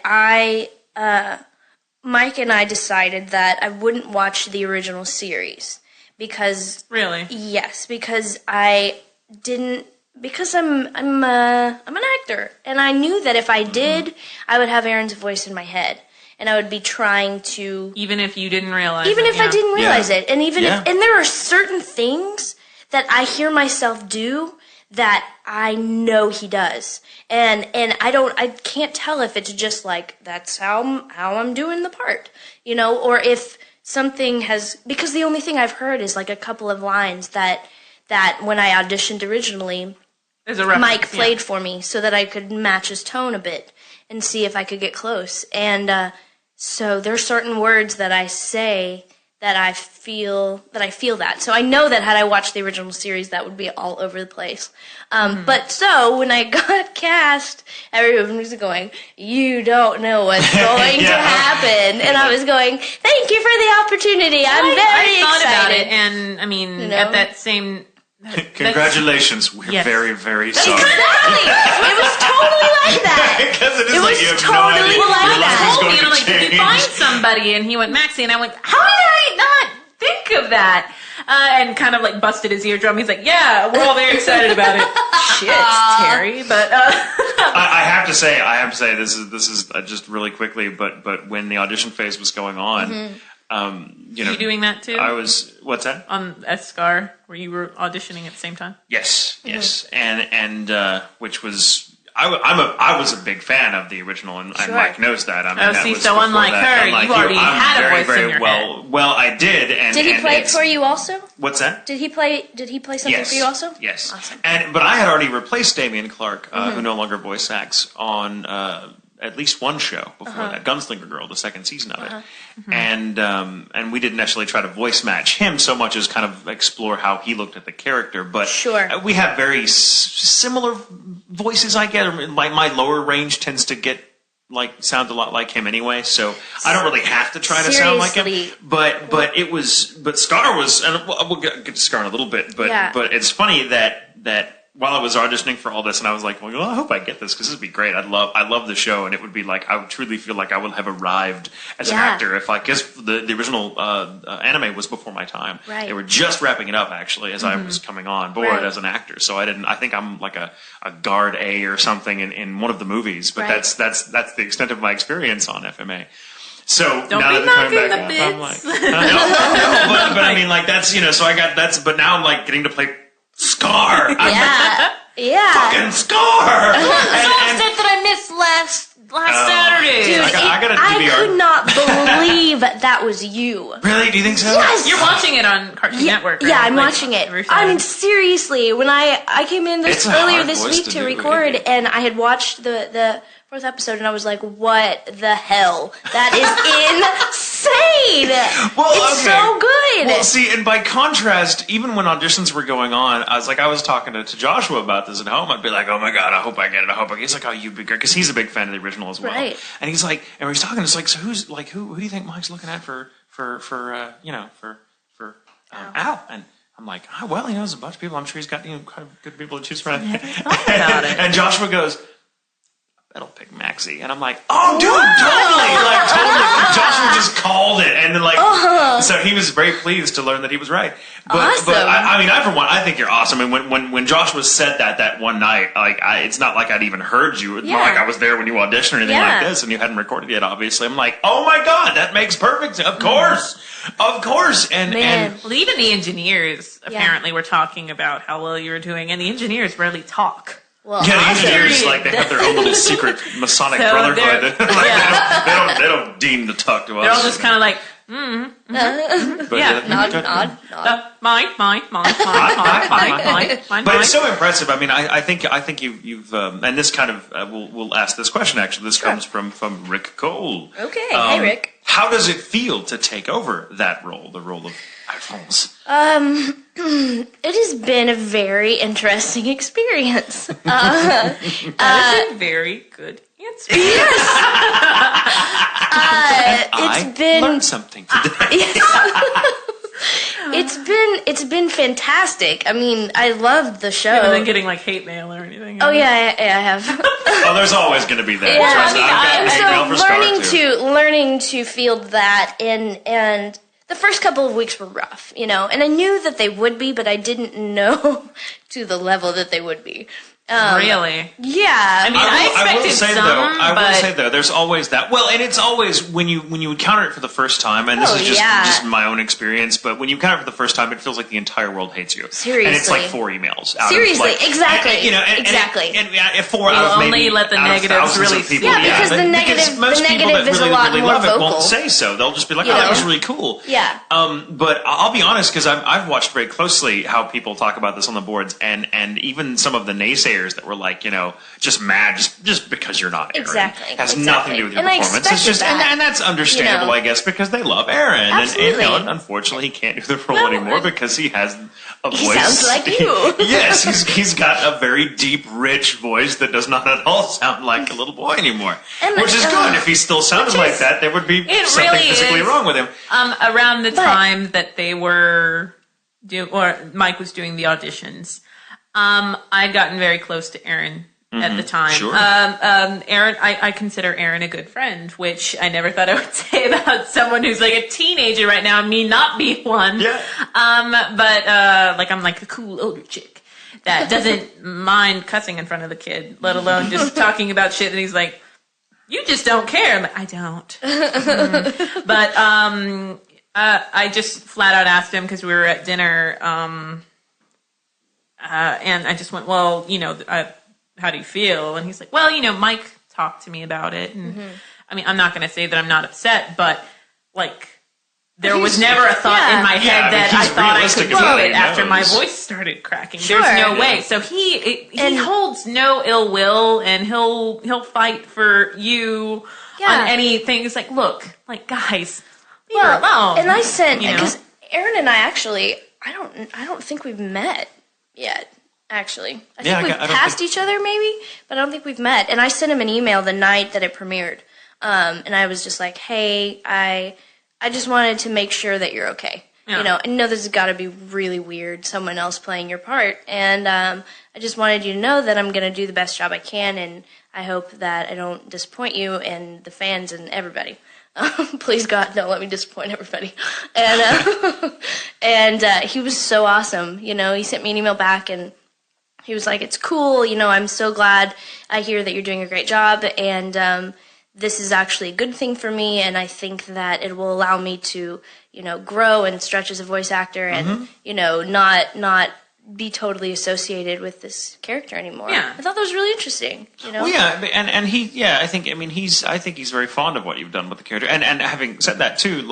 Mike and I decided that I wouldn't watch the original series because Really? yes, because I didn't. Because I'm an actor, and I knew that if I did, I would have Aaron's voice in my head, and I would be trying to. Even if you didn't realize. Even if I didn't realize Yeah. it, and even Yeah. if, and there are certain things that I hear myself do that I know he does, and I can't tell if it's just like that's how I'm doing the part, you know, or if something has, because the only thing I've heard is like a couple of lines that when I auditioned originally, There's a reference, Mike played for me so that I could match his tone a bit and see if I could get close. And so there are certain words that I say that I feel that. So I know that had I watched the original series, that would be all over the place. But so when I got cast, everyone was going, "You don't know what's going Yeah. to happen," and I was going, "Thank you for the opportunity. I'm very I thought about excited." it, and I mean, You know? at that same. Congratulations, we're Yes. very, very sorry. Exactly. It was totally like that. Because it is It like was you have totally no idea. like Your life that. is Told going me, and I'm to like, did you change. find somebody? And he went, Maxie, and I went, how did I not think of that? And kind of like busted his eardrum. He's like, yeah, we're all very excited about it. Shit, Terry, but I have to say, this is just really quickly, but when the audition phase was going on, you know, you doing that too? I was. What's that? On Scar, where you were auditioning at the same time? Yes, and which was. I was a big fan of the original, and Sure. Mike knows that. I mean, Oh, that see, was so before unlike that. her, Unlike you already I'm had a very, voice in very your well. head. Well, I did. And Did he and play it it's- for you also? What's that? Did he play something Yes. for you also? Yes. Awesome. But I had already replaced Damian Clark, who no longer voice acts, on at least one show before that, Gunslinger Girl, the second season of it. And we didn't necessarily try to voice match him so much as kind of explore how he looked at the character. But Sure. we have very similar voices, I get. My lower range tends to sound a lot like him anyway, so I don't really have to try to sound like him. Seriously. But Scar was, and we'll get to Scar in a little bit. But Yeah. but it's funny that while I was auditioning for all this, and I was like, well, I hope I get this because this would be great. I love the show, and it would be like I would truly feel like I would have arrived as an Yeah. actor if I guess the original anime was before my time. Right. They were just wrapping it up actually as I was coming on board Right. as an actor. So I think I'm like a guard A or something in one of the movies, but Right. that's the extent of my experience on FMA. So Don't now be that they're coming knocking back the up, I'm bits. like, but I mean, like that's so I got that's, but now I'm like getting to play Scar. I'm Yeah. fucking Scar. So and, upset that I missed last Saturday. Dude, I got a I DVR. could not believe that was you. Really? Do you think so? Yes. You're watching it on Cartoon Network, right? Yeah, I'm Like, watching it. every Saturday. I'm seriously, when I came in It's a earlier hard this voice week to to do, record, isn't it? and I had watched the fourth episode, and I was like, what the hell? That is insane! Well, It's okay. so good! Well, see, and by contrast, even when auditions were going on, I was talking to Joshua about this at home. I'd be like, "Oh my god, I hope I get it. I hope I get it." He's like, "Oh, you'd be great," because he's a big fan of the original as well. Right. And he's like, and we're talking. It's like, so who's like who do you think Mike's looking at for Al? And I'm like, oh, well, he knows a bunch of people. I'm sure he's got kind of good people to choose from. about it. And Joshua goes, "That'll pick Maxie," and I'm like, "Oh, dude, totally!" Joshua just called it, and then so he was very pleased to learn that he was right. But Awesome. I for one, I think you're awesome. And when Joshua said that one night, it's not like I'd even heard you. It's not Yeah. like I was there when you auditioned or anything Yeah. like this, and you hadn't recorded yet. Obviously, I'm like, "Oh my god, that makes perfect sense. Of course." And Man. Well, even the engineers apparently were talking about how well you were doing, and the engineers rarely talk. Well, yeah, the awesome. engineers they have their own little secret Masonic So brotherhood. they're- They don't deem the talk to us. They're all just kind of like, But, Yeah. Nod. Mine. But it's so impressive. I mean, I think you've and this kind of we'll ask this question. Actually, this comes from Rick Cole. Okay, hey Rick. How does it feel to take over that role, the role of Alphonse? It has been a very interesting experience. That is a very good answer. I learned something today. It's been fantastic. I mean, I loved the show. You haven't been getting like hate mail or anything. Oh yeah, I have. Oh, there's always going to be that. Yeah, Trust me, I've got hate mail for Star, too. learning to field that, and the first couple of weeks were rough, and I knew that they would be, but I didn't know to the level that they would be. Really? Yeah. I mean, I will say expected though, there's always that. Well, and it's always when you encounter it for the first time, and this is just my own experience, but when you encounter it for the first time, it feels like the entire world hates you. Seriously. And it's like 4 emails. Seriously, exactly. Exactly. And 4 out of only maybe let the out of negatives thousands really of people. Yeah, because the negative, most the people negative that is really, a lot really more love vocal. it won't say so. They'll just be like, "Oh, that was really cool." Yeah. But I'll be honest, because I've watched very closely how people talk about this on the boards, and even some of the naysayers that were like, just mad just because you're not Aaron. Exactly. Has nothing to do with your And I performance. It's just expected and that's understandable, I guess, because they love Aaron. Absolutely. And unfortunately he can't do the role anymore because he has a voice. He sounds like you. Yes, he's got a very deep, rich voice that does not at all sound like a little boy anymore. Which is good. If he still sounded like that, there would be something really physically wrong with him. Around the time that they were Mike was doing the auditions, I'd gotten very close to Aaron at the time. Sure. Aaron, I consider Aaron a good friend, which I never thought I would say about someone who's like a teenager right now, and me not be one. Yeah. But I'm like a cool older chick that doesn't mind cussing in front of the kid, let alone just talking about shit. And he's like, "You just don't care." I'm like, "I don't." But I just flat out asked him because we were at dinner, and I just went, "Well, how do you feel?" And he's like, "Well, Mike talked to me about it." And I mean, I'm not going to say that I'm not upset, but there was never a thought in my head that I thought I could do it after my voice started cracking. Sure. There's no way. So he holds no ill will, and he'll fight for you on anything. It's like, look, guys, leave her alone. And I sent, because Aaron and I actually, I don't think we've met yet. Actually, I think we've passed each other maybe, but I don't think we've met. And I sent him an email the night that it premiered, and I was just like, "Hey, I just wanted to make sure that you're okay. I know this has got to be really weird, someone else playing your part, and I just wanted you to know that I'm going to do the best job I can, and I hope that I don't disappoint you and the fans and everybody. Please God, don't let me disappoint everybody." And he was so awesome. He sent me an email back and he was like, "It's cool. I'm so glad I hear that you're doing a great job, and this is actually a good thing for me, and I think that it will allow me to, grow and stretch as a voice actor, and not be totally associated with this character anymore." Yeah. I thought that was really interesting. Well, yeah, and he, I think he's very fond of what you've done with the character, and having said that too,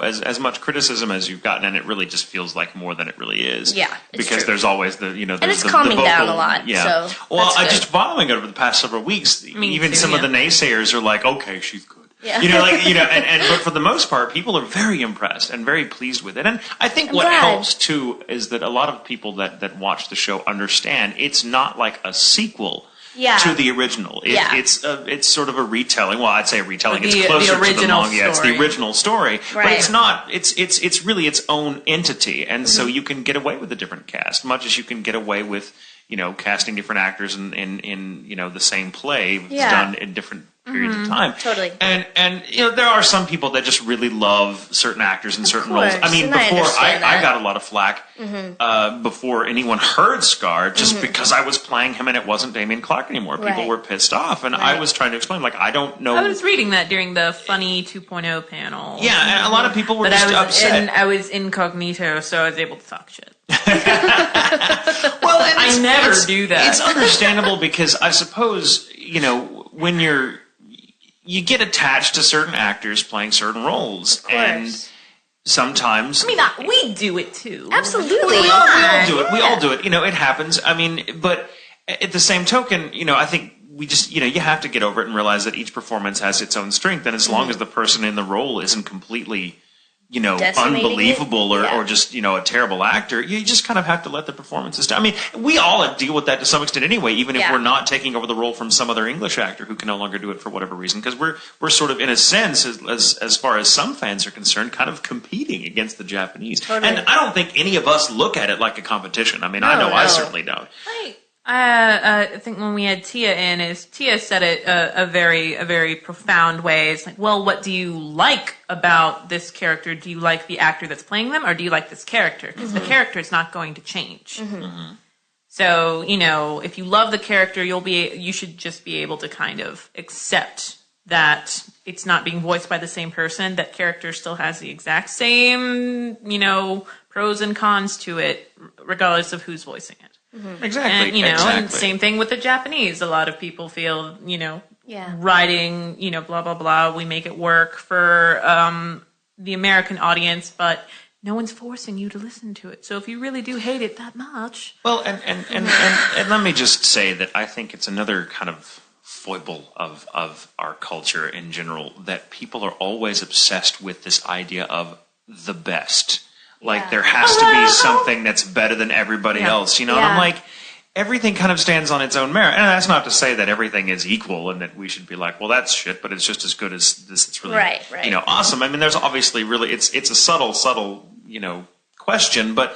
as much criticism as you've gotten, and it really just feels like more than it really is. Yeah, it's because true. there's always the there's and it's the calming vocal, down a lot. Yeah. So well, that's just following it over the past several weeks, even too, some of the naysayers are like, "Okay, she's good." Yeah. But for the most part, people are very impressed and very pleased with it. And I think what helps too is that a lot of people that watch the show understand it's not like a sequel to the original. It's sort of a retelling. Well, I'd say a retelling. It's closer to the manga. Yeah, it's the original story, right. But it's not. It's really its own entity, and so you can get away with a different cast, much as you can get away with casting different actors in the same play done in different periods of time. Totally. And there are some people that just really love certain actors in certain roles. I mean, before I got a lot of flack before anyone heard Scar, just because I was playing him and it wasn't Damien Clark anymore. People were pissed off, and I was trying to explain, I don't know. I was reading that during the Funny 2.0 panel. Yeah, and a lot of people were just upset. I was incognito, so I was able to talk shit. Well, and I never do that. It's understandable because I suppose, when you get attached to certain actors playing certain roles, and sometimes. I mean, we do it too. Absolutely. We all do it. We all do it. It happens. I mean, but at the same token, I think we just, you have to get over it and realize that each performance has its own strength. And as long as the person in the role isn't completely, unbelievable or just, a terrible actor, you just kind of have to let the performances down. I mean, we all deal with that to some extent anyway, even if we're not taking over the role from some other English actor who can no longer do it for whatever reason, because we're sort of, in a sense, as far as some fans are concerned, kind of competing against the Japanese. Totally. And I don't think any of us look at it like a competition. I mean, I certainly don't. I think when we had Tia in, Tia said it a very profound way. It's like, well, what do you like about this character? Do you like the actor that's playing them, or do you like this character? Because the character is not going to change. So, if you love the character, you should just be able to kind of accept that it's not being voiced by the same person. That character still has the exact same, pros and cons to it, regardless of who's voicing it. Exactly. And, exactly. and same thing with the Japanese. A lot of people feel, writing, blah, blah, blah. We make it work for the American audience, but no one's forcing you to listen to it. So if you really do hate it that much. Well, and let me just say that I think it's another kind of foible of our culture in general, that people are always obsessed with this idea of the best. Like, there has to be something that's better than everybody else, And I'm like, everything kind of stands on its own merit. And that's not to say that everything is equal and that we should be like, well, that's shit, but it's just as good as this. It's really, awesome. I mean, there's obviously really, it's a subtle, question, but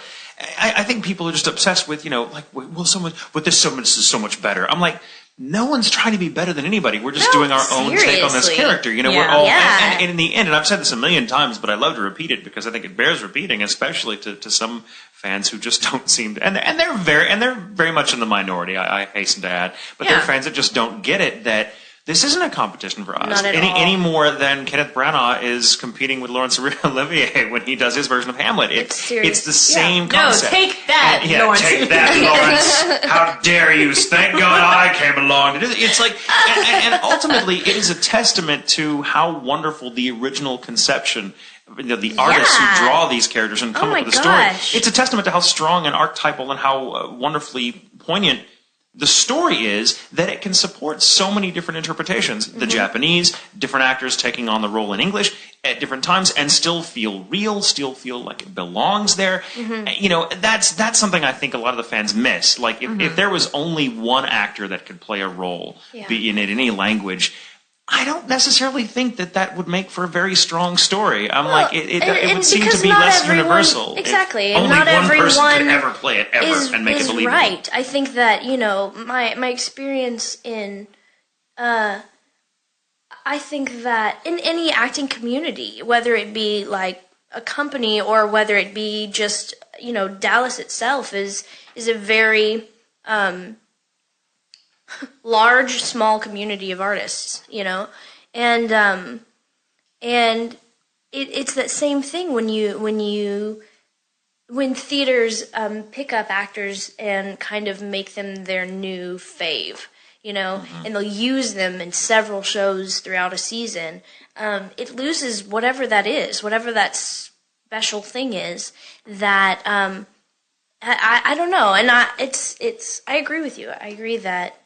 I think people are just obsessed with, this is so much better. I'm like, no one's trying to be better than anybody. We're just doing our own take on this character. We're all, and in the end, and I've said this a million times, but I love to repeat it because I think it bears repeating, especially to some fans who just don't seem to, and they're very much in the minority, I hasten to add, but they're fans that just don't get it, that this isn't a competition for us any more than Kenneth Branagh is competing with Laurence Olivier when he does his version of Hamlet. It's the same concept. No, take that, Lawrence. Take that, Lawrence. How dare you? Thank God I came along. It's like, and ultimately, it is a testament to how wonderful the original conception, the artists who draw these characters and come up with a story. It's a testament to how strong and archetypal and how wonderfully poignant the story is, that it can support so many different interpretations. The Japanese, different actors taking on the role in English at different times and still feel real, still feel like it belongs there. That's something I think a lot of the fans miss. Like, if there was only one actor that could play a role, be in any language, I don't necessarily think that would make for a very strong story. It would seem to be less universal. Exactly. If only not one everyone person could ever play it and make it believable. Right. I think that, my experience in, I think that in any acting community, whether it be like a company or whether it be just, Dallas itself is a very, large, small community of artists, and it's that same thing when theaters pick up actors and kind of make them their new fave, and they'll use them in several shows throughout a season. It loses whatever that is, whatever that special thing is that I don't know, and I agree with you. I agree that.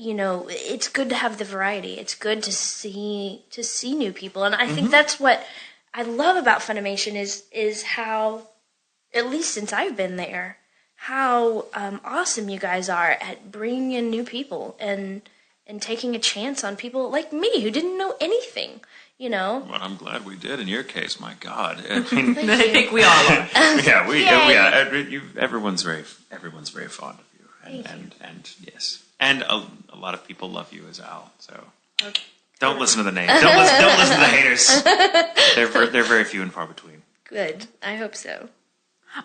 It's good to have the variety. It's good to see new people, and I think that's what I love about Funimation is how, at least since I've been there, how awesome you guys are at bringing in new people and taking a chance on people like me who didn't know anything. Well, I'm glad we did. In your case, my God, I mean, I think we all are. Everyone's very fond of you, and yes. And a lot of people love you as Al. So don't listen to the names. Don't listen to the haters. They're very few and far between. Good. I hope so.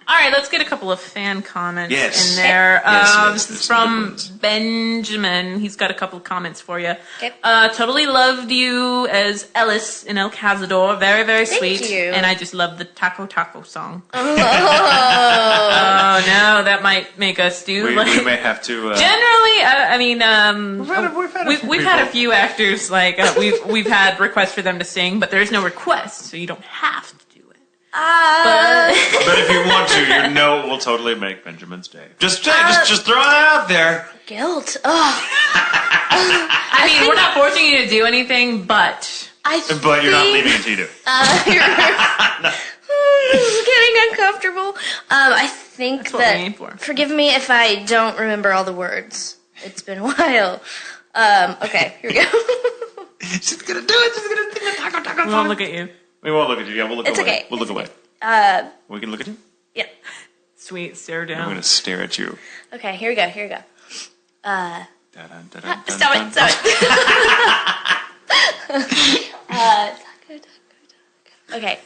All right, let's get a couple of fan comments in there. This is from Benjamin. He's got a couple of comments for you. Okay. Totally loved you as Ellis in El Cazador. Very, very sweet. Thank you. And I just love the Taco Taco song. Oh, no, that might make us do. We may have to. Generally, we've had a few actors we've had requests for them to sing, but there's no request, so you don't have to But if you want to, you know it will totally make Benjamin's day. Just throw that out there. Guilt. Oh. I mean, we're not forcing you to do anything, but But you're not leaving until you do. This is getting uncomfortable. I think That's what we aim for. Forgive me if I don't remember all the words. It's been a while. Okay, here we go. She's gonna do it. She's gonna do the taco. we won't look at you. We won't look at you. Yeah, we'll look It's away. okay. We'll look It's away. We can look at you. Yeah. Sweet, stare down. I'm gonna stare at you. Okay, here we go. Dun, dun, dun, dun, Stop dun, it. Stop it. Taco. Okay.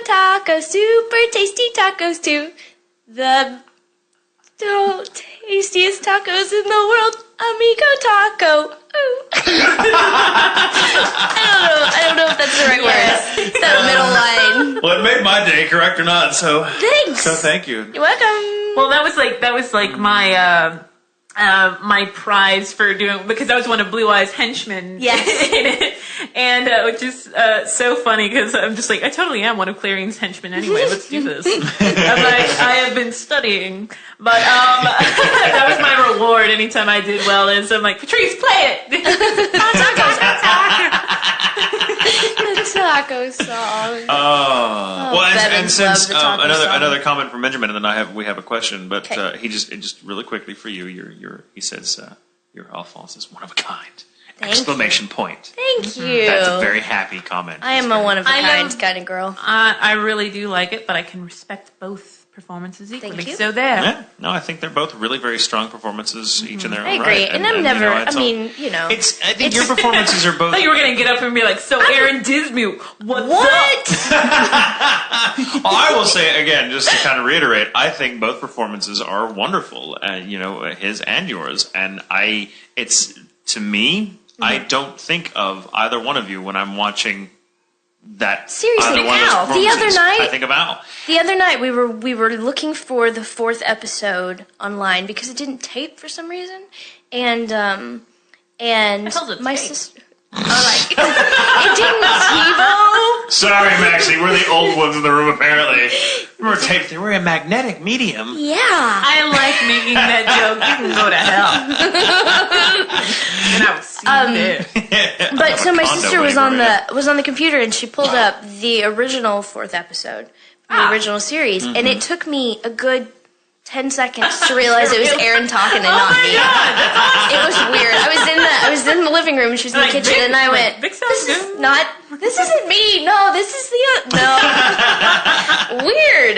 Taco, super tasty tacos too. The tastiest tacos in the world, amigo taco. Ooh. I don't know if that's the right word. It's that middle line. Well, it made my day, correct or not? So Thanks. So thank you. You're welcome. Well, that was like my my prize for doing, because I was one of Blue Eye's henchmen Yes. in it, and which is so funny because I'm just like, I totally am one of Clarion's henchmen anyway. Let's do this. I'm like, I have been studying, but that was my reward anytime I did well. Is I'm like, Patrice, play it. The taco song. Well, and Bevins since love the taco song. another comment from Benjamin, and then we have a question. But Okay. he just really quickly for you, he says your Alphonse is one of a kind! Thank Exclamation point! Thank you. That's a very happy comment. I am a one of a I kind love- kind of girl. I really do like it, but I can respect both performances equally. Thank you. So there. Yeah, no, I think they're both really very strong performances, each in their I own agree. right. And I'm never, you know, it's I all- mean, you know. I think your performances are both. I thought you were gonna get up and be like, so Aaron Dismuke, what's up? What? I will say again, just to kind of reiterate, I think both performances are wonderful, his and yours. And to me, I don't think of either one of you when I'm watching that. Seriously, either one of those Al, the other performances. night- I think of Al. The other night we were looking for the 4th episode online because it didn't tape for some reason, and hell's it my tape? sister. Like, it didn't TiVo. Sorry, Maxie, we're the old ones in the room apparently. Remember tapes? They were a magnetic medium. Yeah. I like making that joke. You can go to hell. And I was there. But so my Condo sister was waiting on the computer and she pulled up the original 4th episode, the original series, and it took me a good 10 seconds to realize it was Aaron talking and not me. It was weird. I was in the living room and she was in the Like, kitchen Vic- and I like, went, Vic sounds this isn't me. No, this is no. Weird.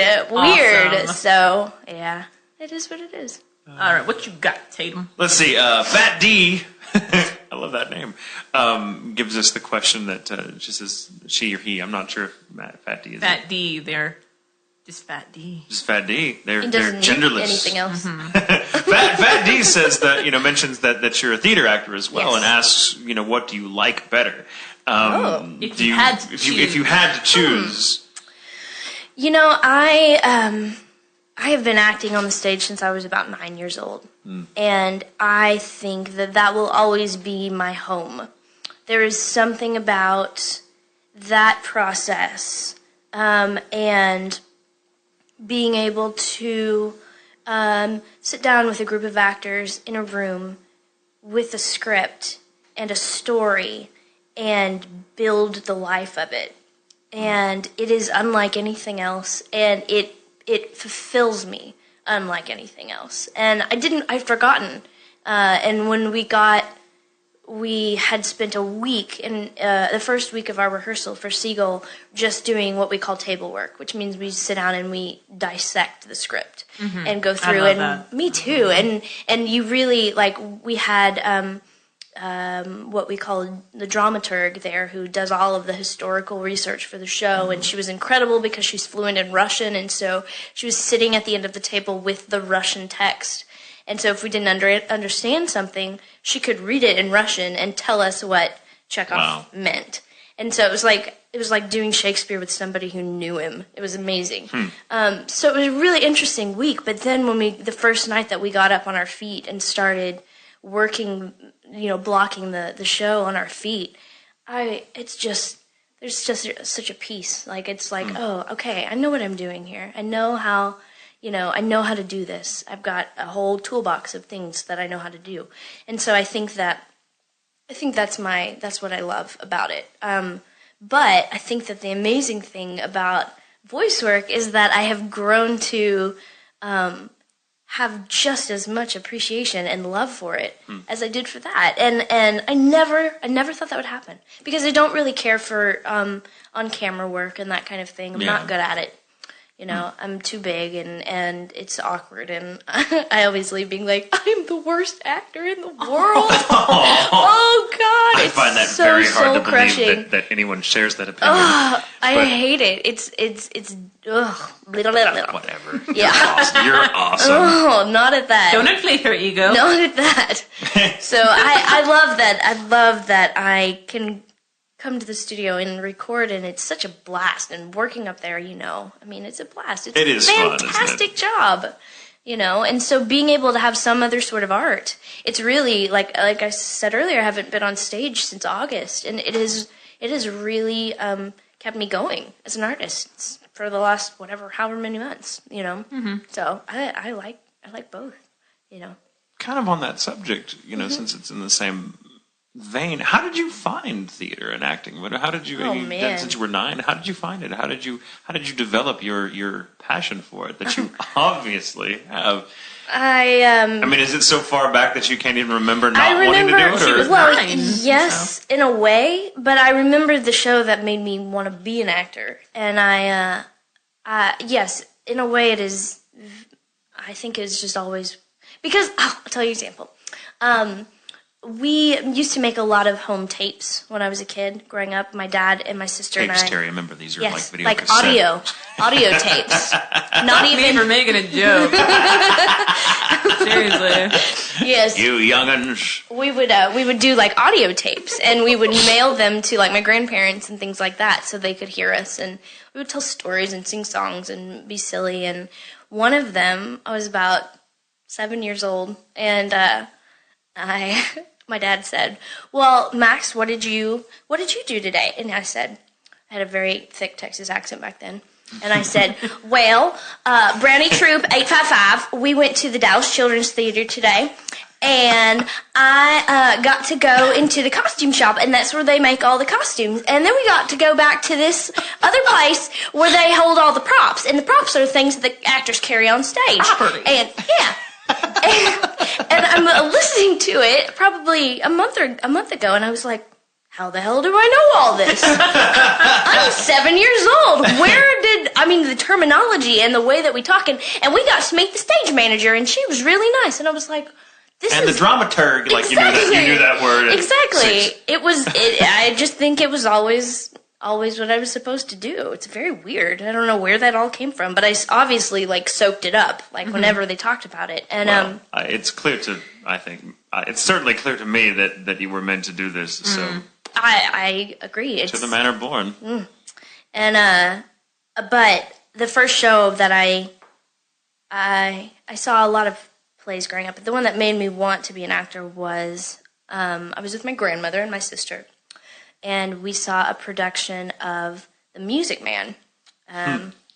Awesome. So, yeah, it is what it is. All right, what you got, Tatum? Let's see. Fat D, I love that name, gives us the question that just says she or he. I'm not sure if Fat D is. Fat D, they're just Fat D. Just Fat D. They're It doesn't need genderless. anything else. Fat D says that mentions that you're a theater actor as well, Yes. and asks what do you like better? If you had to if you had to choose. You know, I have been acting on the stage since I was about 9 years old, and I think that will always be my home. There is something about that process, and being able to sit down with a group of actors in a room with a script and a story and build the life of it. And it is unlike anything else, and it fulfills me unlike anything else. And I'd forgotten. And when we had spent a week, in the first week of our rehearsal for Seagull, just doing what we call table work, which means we sit down and we dissect the script and go through. love And that. me too. And you really, like, we had what we call the dramaturg there, who does all of the historical research for the show, and she was incredible because she's fluent in Russian, and so she was sitting at the end of the table with the Russian text. And so if we didn't understand something, she could read it in Russian and tell us what Chekhov meant. And so it was like doing Shakespeare with somebody who knew him. It was amazing. So it was a really interesting week. But then the first night that we got up on our feet and started working, blocking the show on our feet, it's just there's just such a peace. Like, it's like, oh, okay, I know what I'm doing here. I know how, I know how to do this. I've got a whole toolbox of things that I know how to do. And so I think that's what I love about it. But I think that the amazing thing about voice work is that I have grown to have just as much appreciation and love for it as I did for that. And I never thought that would happen, because I don't really care for on camera work and that kind of thing. I'm not good at it. I'm too big and it's awkward, and I always leave being like, I'm the worst actor in the world. Oh God, I find that very hard to believe that anyone shares that opinion. I hate it. It's whatever. Yeah. You're awesome. Oh, not at that. Don't inflate her ego. Not at that. So I love that. I love that I can come to the studio and record, and it's such a blast. And working up there, it's a blast. It is a fantastic job, And so being able to have some other sort of art, it's really like I said earlier, I haven't been on stage since August, and it has really kept me going as an artist for the last however many months, So I like both, Kind of on that subject, since it's in the same vein, how did you find theater and acting? How did you, since you were 9, how did you find it? How did you develop your passion for it that you obviously have? Is it so far back that you can't even remember wanting to do it? She was 9. Yes, in a way, but I remember the show that made me want to be an actor, and yes, in a way it is. I think it's just always because I'll tell you an example. We used to make a lot of home tapes when I was a kid, growing up. My dad and my sister tapes, and I. Terry, remember these are yes, video like cassette. audio tapes. Not even for making a joke. Seriously. Yes. You young'uns. We would do like audio tapes, and we would mail them to like my grandparents and things like that, so they could hear us, and we would tell stories and sing songs and be silly. And one of them, I was about 7 years old, and my dad said, "Well, Max, what did you do today?" And I said, I had a very thick Texas accent back then. And I said, "Well, Brownie Troop 855, we went to the Dallas Children's Theater today, and I got to go into the costume shop, and that's where they make all the costumes. And then we got to go back to this other place where they hold all the props, and the props are things that the actors carry on stage." Property. And yeah. and I'm listening to it probably a month ago, and I was like, how the hell do I know all this? I'm 7 years old. The terminology and the way that we talk, and we got to meet the stage manager, and she was really nice, and I was like, the dramaturg, exactly. you knew that word. Exactly. I just think it was always what I was supposed to do. It's very weird. I don't know where that all came from, but I obviously soaked it up whenever they talked about it. And it's clear it's certainly clear to me that you were meant to do this. So I agree. To the manner born. And but the first show that I saw a lot of plays growing up, but the one that made me want to be an actor was I was with my grandmother and my sister, and we saw a production of The Music Man,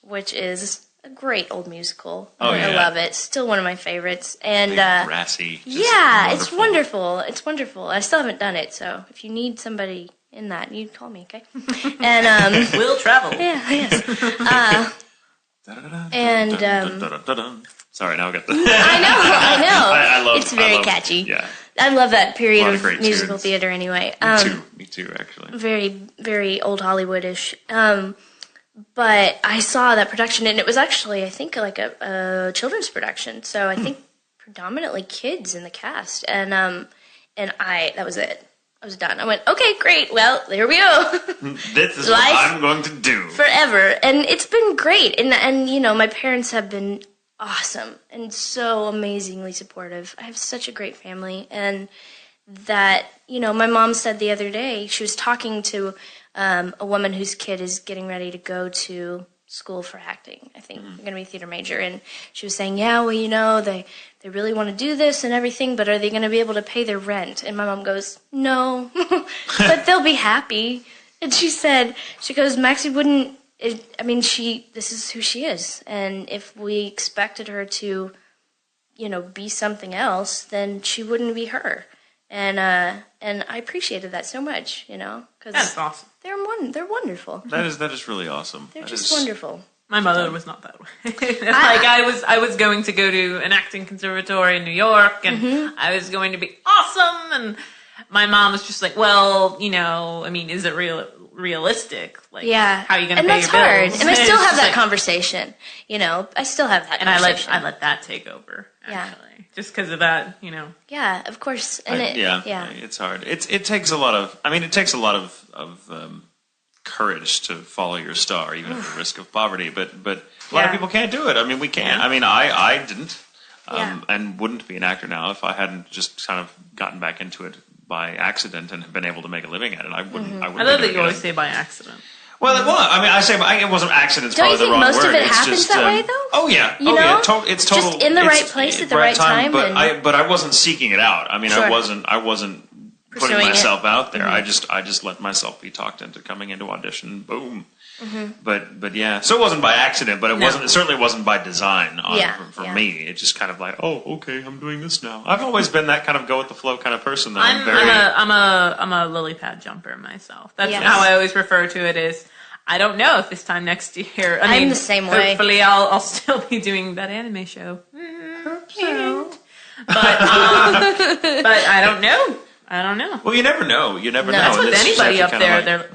which is a great old musical. I love it. Still one of my favorites. And brassy. It's wonderful. It's wonderful. I still haven't done it, so if you need somebody in that, you call me, okay? And we'll travel. Yeah, yes. Sorry, now I got the. I know. I love. It's very catchy. Yeah. I love that period of musical tunes. theater anyway. Me too, actually. Very, very old Hollywoodish. But I saw that production, and it was actually, I think, like a children's production. So I think predominantly kids in the cast. And that was it. I was done. I went, okay, great. Well, there we go. This is what I'm going to do. Forever. And it's been great. And my parents have been awesome and so amazingly supportive. I have such a great family, and that, my mom said the other day, she was talking to a woman whose kid is getting ready to go to school for acting. I think they're going to be a theater major, and she was saying, yeah, well, they really want to do this and everything, but are they going to be able to pay their rent? And my mom goes, no, but they'll be happy. And she goes, Maxie wouldn't, this is who she is. And if we expected her to, be something else, then she wouldn't be her. And I appreciated that so much, because That's awesome. They're wonderful. That is really awesome. They're just wonderful. My mother was not that way. I was going to go to an acting conservatory in New York, and I was going to be awesome. And my mom was just like, "Well, is it realistic? Like, how are you going to pay your bills?" And that's hard. And I still have that conversation. I still have that. And conversation. I let that take over. Actually, just because of that. Yeah, of course. And it's hard. It takes a lot of. It takes a lot of courage to follow your star, even at the risk of poverty. But a lot of people can't do it. We can't. I didn't, and wouldn't be an actor now if I hadn't just kind of gotten back into it by accident and have been able to make a living at it. I wouldn't. I love that you always say by accident. Well, I say it wasn't accident. Don't you think most word. of it happens that way, though? Oh yeah, it's total. Just in the right place at the right time. But I wasn't seeking it out. I wasn't putting myself out there. I just let myself be talked into coming into audition. Boom. But yeah, so it wasn't by accident, but it certainly wasn't by design for me. It's just kind of like, oh, okay, I'm doing this now. I've always been that kind of go with the flow kind of person. Though. I'm a lily pad jumper myself. That's how I always refer to it as. I don't know if this time next year. I'm the same way. Hopefully, I'll still be doing that anime show. But I don't know. Well, you never know. That's with anybody up there.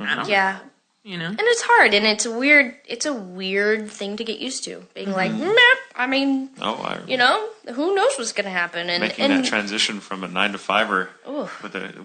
And it's hard, and it's a weird thing to get used to. Being like, who knows what's going to happen? And making that transition from a 9-to-5er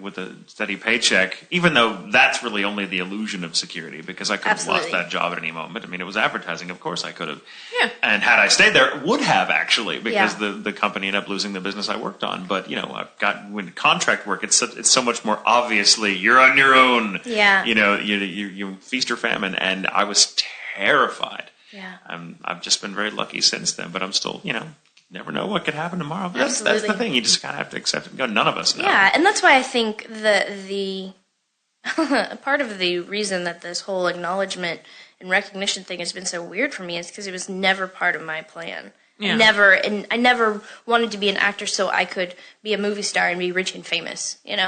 with a steady paycheck, even though that's really only the illusion of security, because I could have lost that job at any moment. It was advertising. Of course I could have. Yeah. And had I stayed there, would have actually, because the company ended up losing the business I worked on. But, I've got, when contract work, it's so much more obviously you're on your own. Yeah. You feast or famine, and I was terrified. Yeah. I've just been very lucky since then, but I'm still, never know what could happen tomorrow. But that's the thing. You just kind of have to accept it and go, none of us know. Yeah, and that's why I think the part of the reason that this whole acknowledgement and recognition thing has been so weird for me is because it was never part of my plan. Yeah. I never wanted to be an actor so I could be a movie star and be rich and famous, It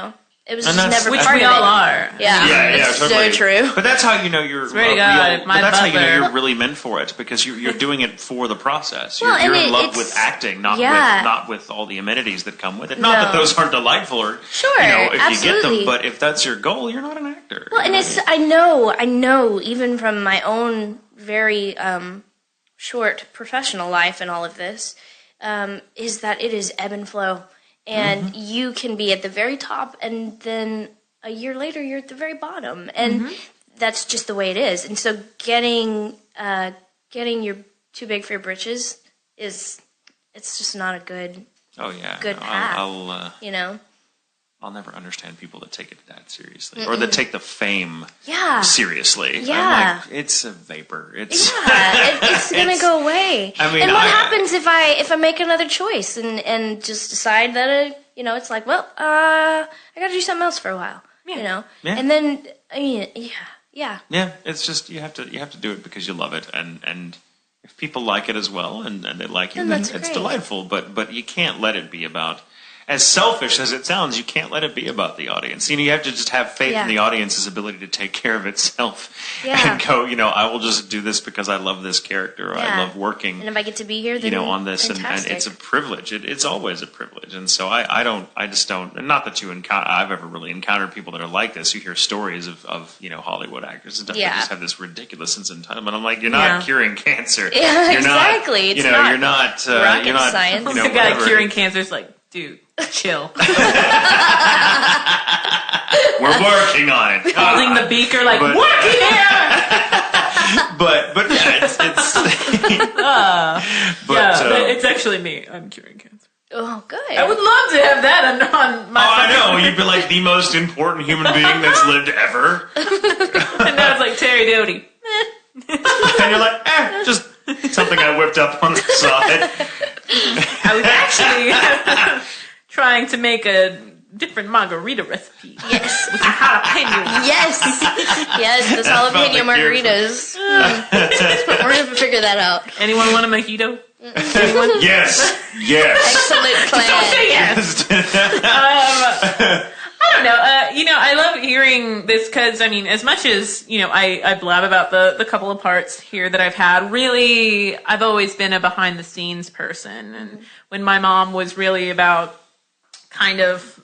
was just never which part we of all it. are. Yeah, totally. So true. But that's how you know you're. Swear to God, but that's how you know you're really meant for it, because you're doing it for the process. You're in love with acting, not with all the amenities that come with it. Not that those aren't delightful, or sure, if absolutely. you get them. But if that's your goal, you're not an actor. Well, and I know, even from my own very short professional life and all of this, is that it is ebb and flow, and you can be at the very top, and then a year later, you're at the very bottom, and that's just the way it is. And so, getting your too big for your britches it's just not a good path. I'll never understand people that take it that seriously, or that take the fame seriously. Yeah, I'm like, it's a vapor. It's it's gonna go away. And what happens if I make another choice and just decide that it's like, well, I got to do something else for a while. And then it's just you have to do it because you love it, and if people like it as well and they like you, then it's delightful. But you can't let it be about, as selfish as it sounds, you can't let it be about the audience. You have to just have faith in the audience's ability to take care of itself and go, I will just do this because I love this character. Or I love working. And if I get to be here, then on this, fantastic. and it's a privilege. It's always a privilege. And so I just don't, and not that I've ever really encountered people that are like this. You hear stories of Hollywood actors and stuff that just have this ridiculous sense of entitlement. I'm like, you're not curing cancer. Yeah, you're exactly. Not, you're not rocket science. The guy curing cancer is like, dude, chill. We're working on it. Holding the beaker like, working here! but yeah, it's actually me. I'm curing cancer. Oh, good. I would love to have that on my I know. You'd be like the most important human being that's lived ever. And now it's like Terri Doty. And you're like, just something I whipped up on the side. I was actually trying to make a different margarita recipes. Yes. With some jalapenos. Yes, the jalapeno margaritas. We're going to figure that out. Anyone want a mojito? Anyone? Yes. Excellent plan. Don't say yes. I don't know. I love hearing this because, I mean, as much as, I blab about the couple of parts here that I've had, really, I've always been a behind the scenes person. And when my mom was really about kind of,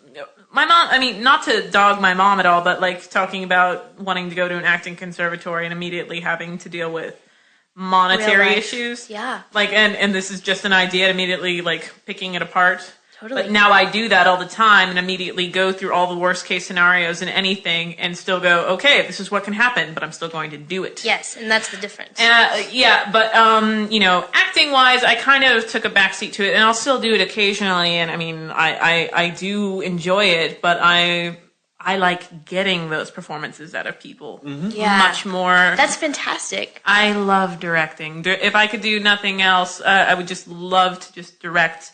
my mom, I mean, not to dog my mom at all, but like talking about wanting to go to an acting conservatory and immediately having to deal with monetary issues. Yeah. Like, and this is just an idea, immediately like picking it apart. Totally. But now I do that all the time and immediately go through all the worst case scenarios in anything and still go, okay, this is what can happen, but I'm still going to do it. Yes, and that's the difference. But acting wise, I kind of took a backseat to it, and I'll still do it occasionally. And I mean, I do enjoy it, but I like getting those performances out of people much more. That's fantastic. I love directing. If I could do nothing else, I would just love to just direct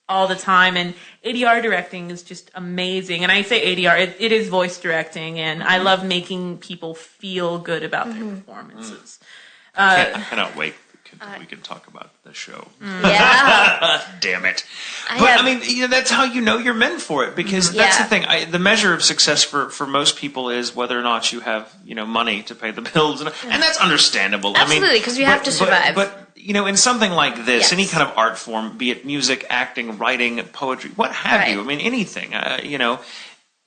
all the time, and ADR directing is just amazing. And I say ADR, it is voice directing, and I love making people feel good about their performances. I cannot wait. We can talk about the show. Yeah. Damn it. I mean, that's how you know you're meant for it, because that's the thing. The measure of success for most people is whether or not you have, money to pay the bills. And that's understandable. Absolutely, because you have to survive. But in something like this, any kind of art form, be it music, acting, writing, poetry, what have you, I mean, anything,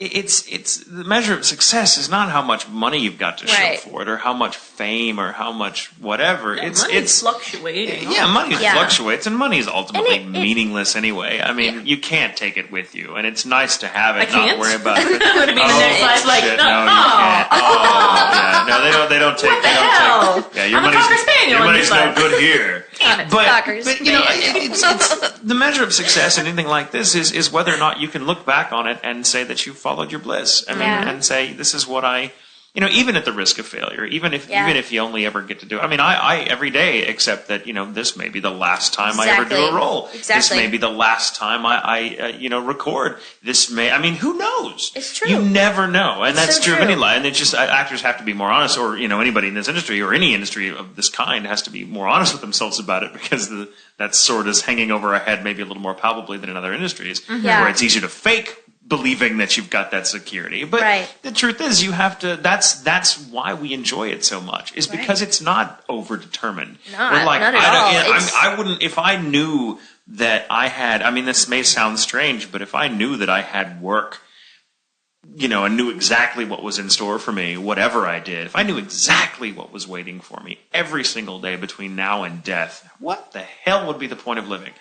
it's the measure of success is not how much money you've got to show for it, or how much fame, or how much whatever. It's fluctuating. Yeah, money fluctuates, and money is ultimately meaningless anyway. I mean, you can't take it with you, and it's nice to have it, not worry about it. I'm going to be the next slide, like, shit, no, you can't. Oh, yeah, no, they don't take. What the hell? Yeah, your I'm a Cocker Spaniel money's no good here. But it's the measure of success in anything like this is whether or not you can look back on it and say that you followed your bliss. I mean, and say, this is what I, even at the risk of failure, even if you only ever get to do it. I mean, I every day accept that, this may be the last time I ever do a role. This may be the last time I record. This may, I mean, who knows? It's true. You never know. And that's so true of any line. And it's just, actors have to be more honest, or, anybody in this industry or any industry of this kind has to be more honest with themselves about it, because that sword is hanging over our head maybe a little more palpably than in other industries, where it's easier to fake believing that you've got that security. But the truth is, you have to, that's why we enjoy it so much, is because it's not overdetermined. Not at all. I wouldn't, if I knew that I had, I mean, this may sound strange, but if I knew that I had work, and knew exactly what was in store for me, whatever I did, if I knew exactly what was waiting for me every single day between now and death, what the hell would be the point of living?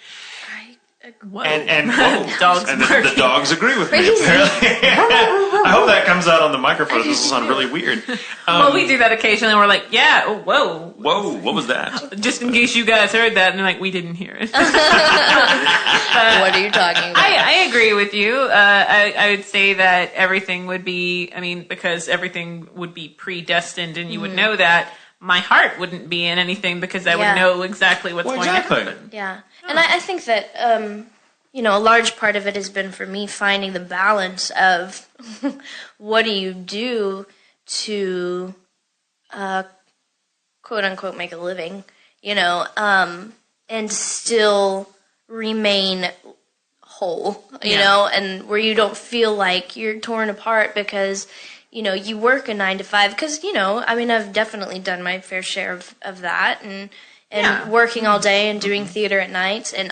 Whoa. And dogs and the dogs agree with me, apparently. I hope that comes out on the microphone. This will sound really weird. Well, we do that occasionally. We're like, whoa. Whoa, what was that? Just in case you guys heard that, and they're like, we didn't hear it. What are you talking about? I agree with you. I would say that everything would be, because everything would be predestined, and you would know that. My heart wouldn't be in anything because I would know exactly what's going to happen. Yeah. And I think that, a large part of it has been for me finding the balance of what do you do to, quote unquote, make a living, and still remain whole, you know, and where you don't feel like you're torn apart because, you work a 9 to 5 because, I've definitely done my fair share of that and working all day and doing theater at night. And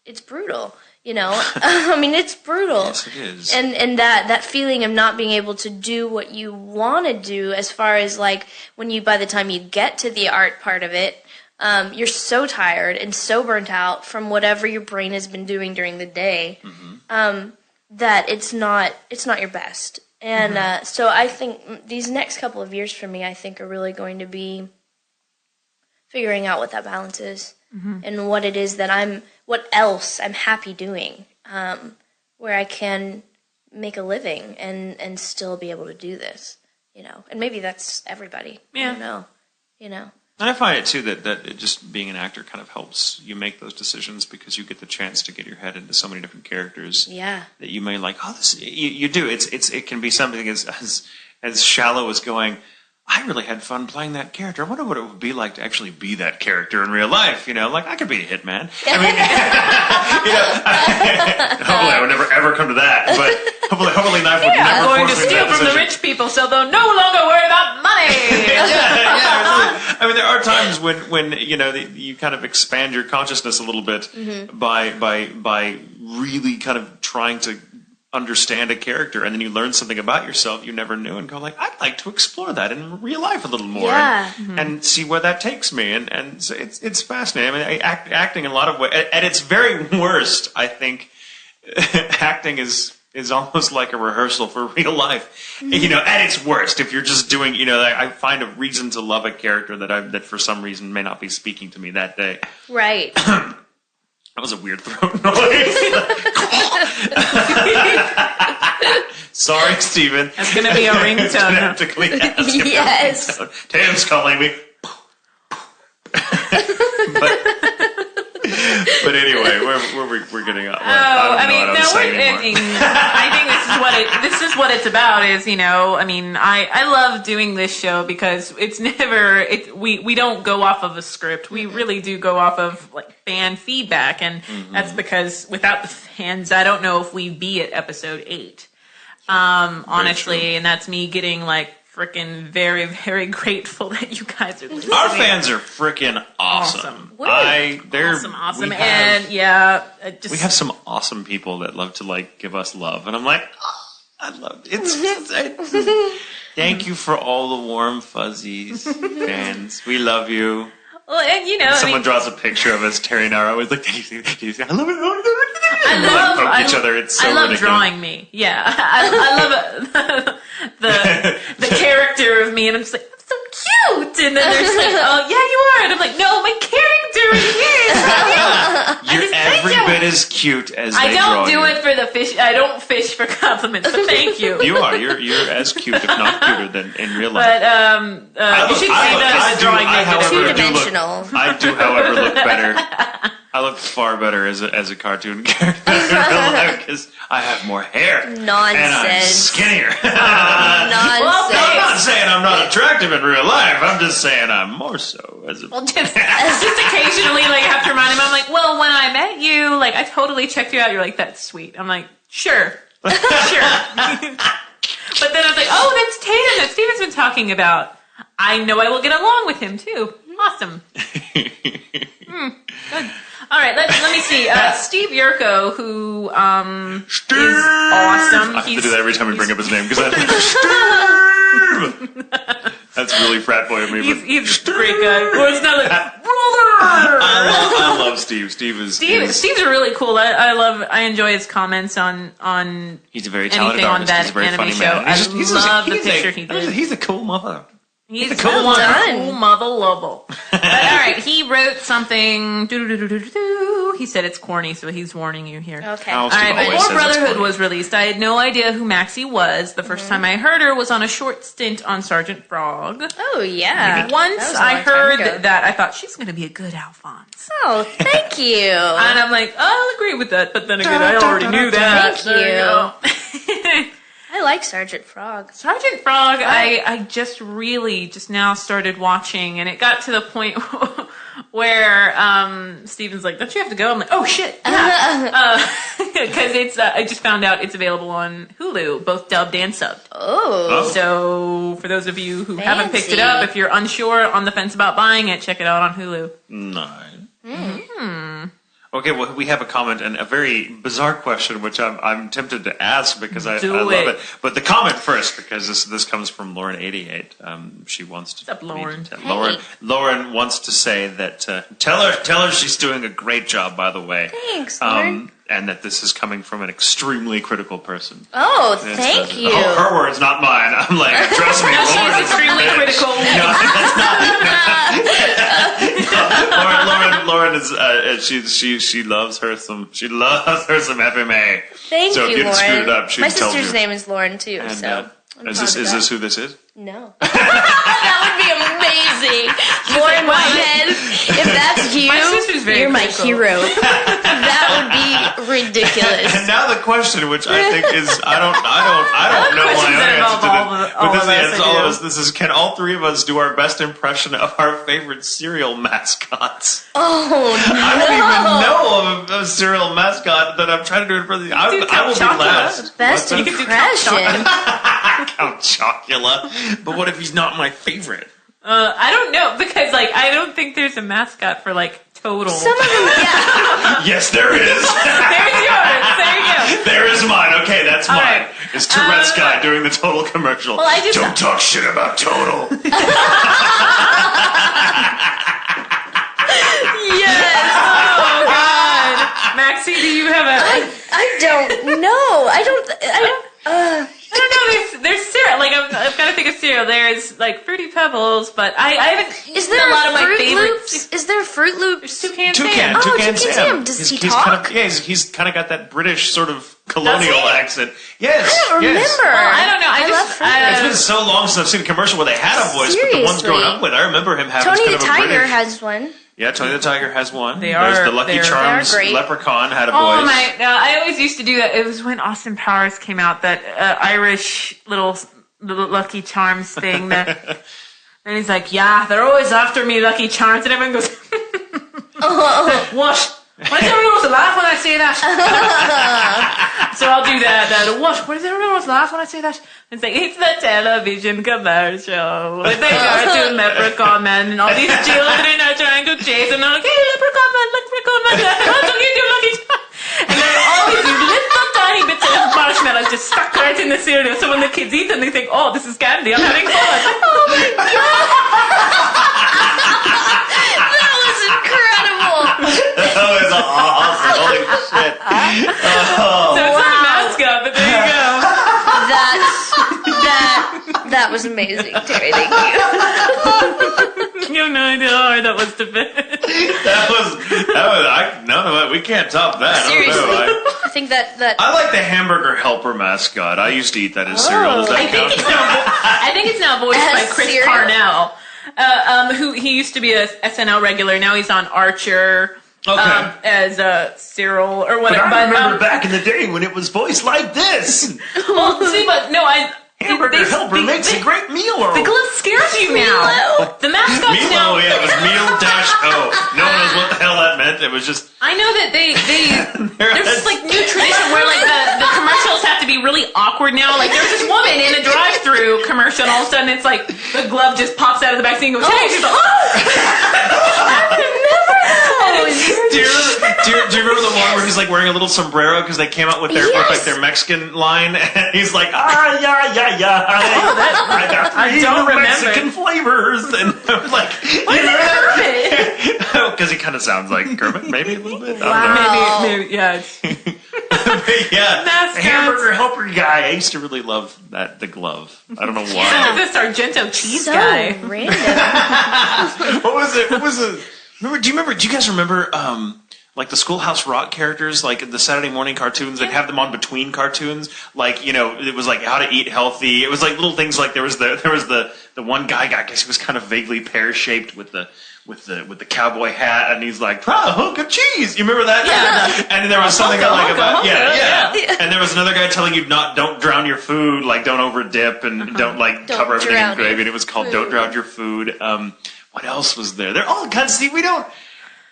it's brutal, it's brutal. Yes, it is. And that feeling of not being able to do what you want to do as far as like by the time you get to the art part of it, you're so tired and so burnt out from whatever your brain has been doing during the day. That it's not your best. And so I think these next couple of years for me, I think are really going to be figuring out what that balance is and what it is that what else I'm happy doing, where I can make a living and still be able to do this, and maybe that's everybody. Yeah. I don't know, And I find it too that it just being an actor kind of helps you make those decisions because you get the chance to get your head into so many different characters. Yeah. That you may like. You do. It can be something as shallow as going, I really had fun playing that character. I wonder what it would be like to actually be that character in real life. Like I could be a hitman. I mean, hopefully I would never ever come to that. But hopefully life would never I'm going to force me steal into that from the position. rich people so they'll no longer worry about money. I mean, there are times when you kind of expand your consciousness a little bit by really kind of trying to understand a character, and then you learn something about yourself you never knew, and go like, I'd like to explore that in real life a little more, and see where that takes me, and so it's fascinating. I mean, acting in a lot of ways, at its very worst, I think acting is almost like a rehearsal for real life. At its worst, if you're just doing, I find a reason to love a character that for some reason may not be speaking to me that day. Right. That was a weird throat noise. Sorry, Steven. That's going to be a ringtone. Yes. Tatum's calling me. But anyway, we're getting up. I think this is what it's about. I love doing this show because it's never we don't go off of a script. We really do go off of like fan feedback, and that's because without the fans, I don't know if we'd be at episode 8. Honestly, and that's me getting like freaking very, very grateful that you guys are listening. Our fans are freaking awesome. They're awesome. We have some awesome people that love to like give us love, and I'm like, I love it. Thank you for all the warm fuzzies, fans. We love you. Well, and someone draws a picture of us, Terri and I are always like, "Do you see? I love it." I love each other. It's so I love ridiculous. drawing me. Yeah, I love the character of me, and I'm just like, I'm so cute. And then they're just like, oh yeah, you are. And I'm like, no, my character is you. You're every bit as cute as they draw I don't do it for the fish. I don't fish for compliments, but thank you. You are. You're as cute, if not cuter, than in real life. But you should see that drawing me. Two-dimensional. I do, however, look better. I look far better as a cartoon character in real life because I have more hair. Nonsense. And I'm skinnier. Nonsense. Well, I'm not saying I'm not attractive in real life. I'm just saying I'm more so as a... Well, just occasionally, like, I have to remind him, I'm like, well, when I met you, like, I totally checked you out. You're like, that's sweet. I'm like, sure. Sure. But then I was like, oh, that's Tatum that Steven's been talking about. I know I will get along with him, too. Awesome. Good. All right, let me see. Steve Yurko, who is awesome. I have to do that every time we bring up his name because that's really frat boy of me. He's a great guy. Well, it's not like brother. I love Steve. Steve's really cool. I enjoy his comments on he's a very talented anything artist. on that He's a very anime funny show. man. I love the picture he did. He's a cool mother. He's a cool cool done. mother lovable. But all right, he wrote something. He said it's corny, so he's warning you here. Okay. All right, before Brotherhood was released, I had no idea who Maxey was. The first time I heard her was on a short stint on Sergeant Frog. Oh, yeah. Once I heard that, I thought she's going to be a good Alphonse. Oh, thank you. And I'm like, I'll agree with that. But then again, I already knew that. Thank you. I like Sergeant Frog. Sergeant Frog, I just now started watching, and it got to the point where Steven's like, don't you have to go? I'm like, oh shit, yeah. Because I just found out it's available on Hulu, both dubbed and subbed. Oh. So for those of you who haven't picked it up, if you're unsure, on the fence about buying it, check it out on Hulu. Nice. Okay, well, we have a comment and a very bizarre question, which I'm tempted to ask because I love it. But the comment first, because this comes from Lauren88. She wants to. What's up, Lauren? Lauren wants to say that tell her she's doing a great job. By the way, thanks, Lauren. And that this is coming from an extremely critical person. Oh, thank you. Her words, not mine. I'm like, trust me, She's extremely critical. No, that's not. Lauren is she loves her some FMA. Thank so you, if you Lauren. screwed it up, she'd My tell sister's you. name is Lauren too. And, So is this who this is? no. That would be crazy. Lauren Whitehead, if that's you, My sister's very you're my critical. hero. That would be ridiculous. And now the question, which I think is, I don't know my Questions own that answer to involve this. all But this of us, is I all of do. us. This is, can all three of us do our best impression of our favorite cereal mascots? Oh, I don't even know of a cereal mascot that I'm trying to do in front of you. I will be Count last. best You could do Count impression. Count Chocula. But what if he's not my favorite? I don't know, because, like, I don't think there's a mascot for, like, Total. Some of them, yeah. Yes, there is. There's yours. There you go. There is mine. Okay, that's All mine. right. It's Tourette's guy doing the Total commercial. Well, I just- Don't talk shit about Total. Yes. Oh, God. Maxie, do you have a... I don't know. I don't I don't know. There's cereal. Like I've got to think of cereal. There's like Fruity Pebbles, but I haven't. Is there a lot of my Fruit favorites. Loops? Is there Fruit Loops? There's Toucan Toucan Sam. Toucan Sam. Sam. Does he He's talk? kind of, yeah, he's kind of got that British sort of colonial Does he? accent. Yes. I don't yes. remember. Well, I don't know. I love just Fruit It's Loops. been so long since I've seen a commercial where they had a voice, but the ones Seriously. growing up with, I remember him having Tony kind the of a Tiger British. has one. Yeah, Tony the Tiger has one. They There's are- the Lucky they're Charms great. leprechaun had a Oh voice. my! I always used to do that. It was when Austin Powers came out. That Irish little Lucky Charms thing. That and he's like, "Yeah, they're always after me, Lucky Charms," and everyone goes, "What? Why does everyone always laugh when I say that?" So I'll do that. What? Why does everyone always laugh when I say that? It's like, it's the television commercial with the cartoon leprechaun man and all these children are trying to chase him. And I'm like, hey, leprechaun man, what do you do, Lucky Charms? And there are all these little tiny bits of marshmallows just stuck right in the cereal. So when the kids eat them, they think, oh, this is candy. I'm having fun. Oh my god! That was incredible. That was awesome. Holy shit. So it's not a mascot, but there you go. That was amazing, Terry. Thank you. You have no idea how hard that was to fit. We can't top that. Seriously. I don't know. I think that I like the hamburger helper mascot. I used to eat that as cereal. Does that I think count? I think it's now voiced by As Chris cereal? Parnell, who he used to be a SNL regular. Now he's on Archer Okay. as Cyril or But whatever. I remember back in the day when it was voiced like this. Well, see, but no, Hamburger helper makes a great meal. The glove scares you now. The mascots now. Meal, yeah, it was meal-o. No one knows what the hell that meant. It was just... I know that there's this like new tradition where like the commercials have to be really awkward now. Like there's this woman in a drive-through commercial, and all of a sudden it's like the glove just pops out of the back seat and goes, "Hey!" She's like, "Oh!" Do you remember the one where he's like wearing a little sombrero because they came out with their Yes. with, like their Mexican line, and he's like, I got I don't remember. Mexican flavors, and I'm like, What is it, because he kind of sounds like Kermit, maybe a little bit. I Wow. Maybe, yeah. don't know. Yeah, Mascots. the hamburger helper guy. I used to really love the glove. I don't know why. The Sargento cheese so guy. random. What was it? Do you guys remember like the Schoolhouse Rock characters, like the Saturday morning cartoons? They'd have them on between cartoons. Like, it was like how to eat healthy. It was like little things like there was the one guy, I guess he was kind of vaguely pear shaped with the cowboy hat, and he's like, a hunk of cheese. You remember that? Yeah. And there was something about Hunka, yeah. yeah. And there was another guy telling you don't drown your food, like don't over dip, and don't like Don't cover everything in drown gravy. your And it was called Don't Drown Your Food. What else was there? They're all kinds. See, we don't have.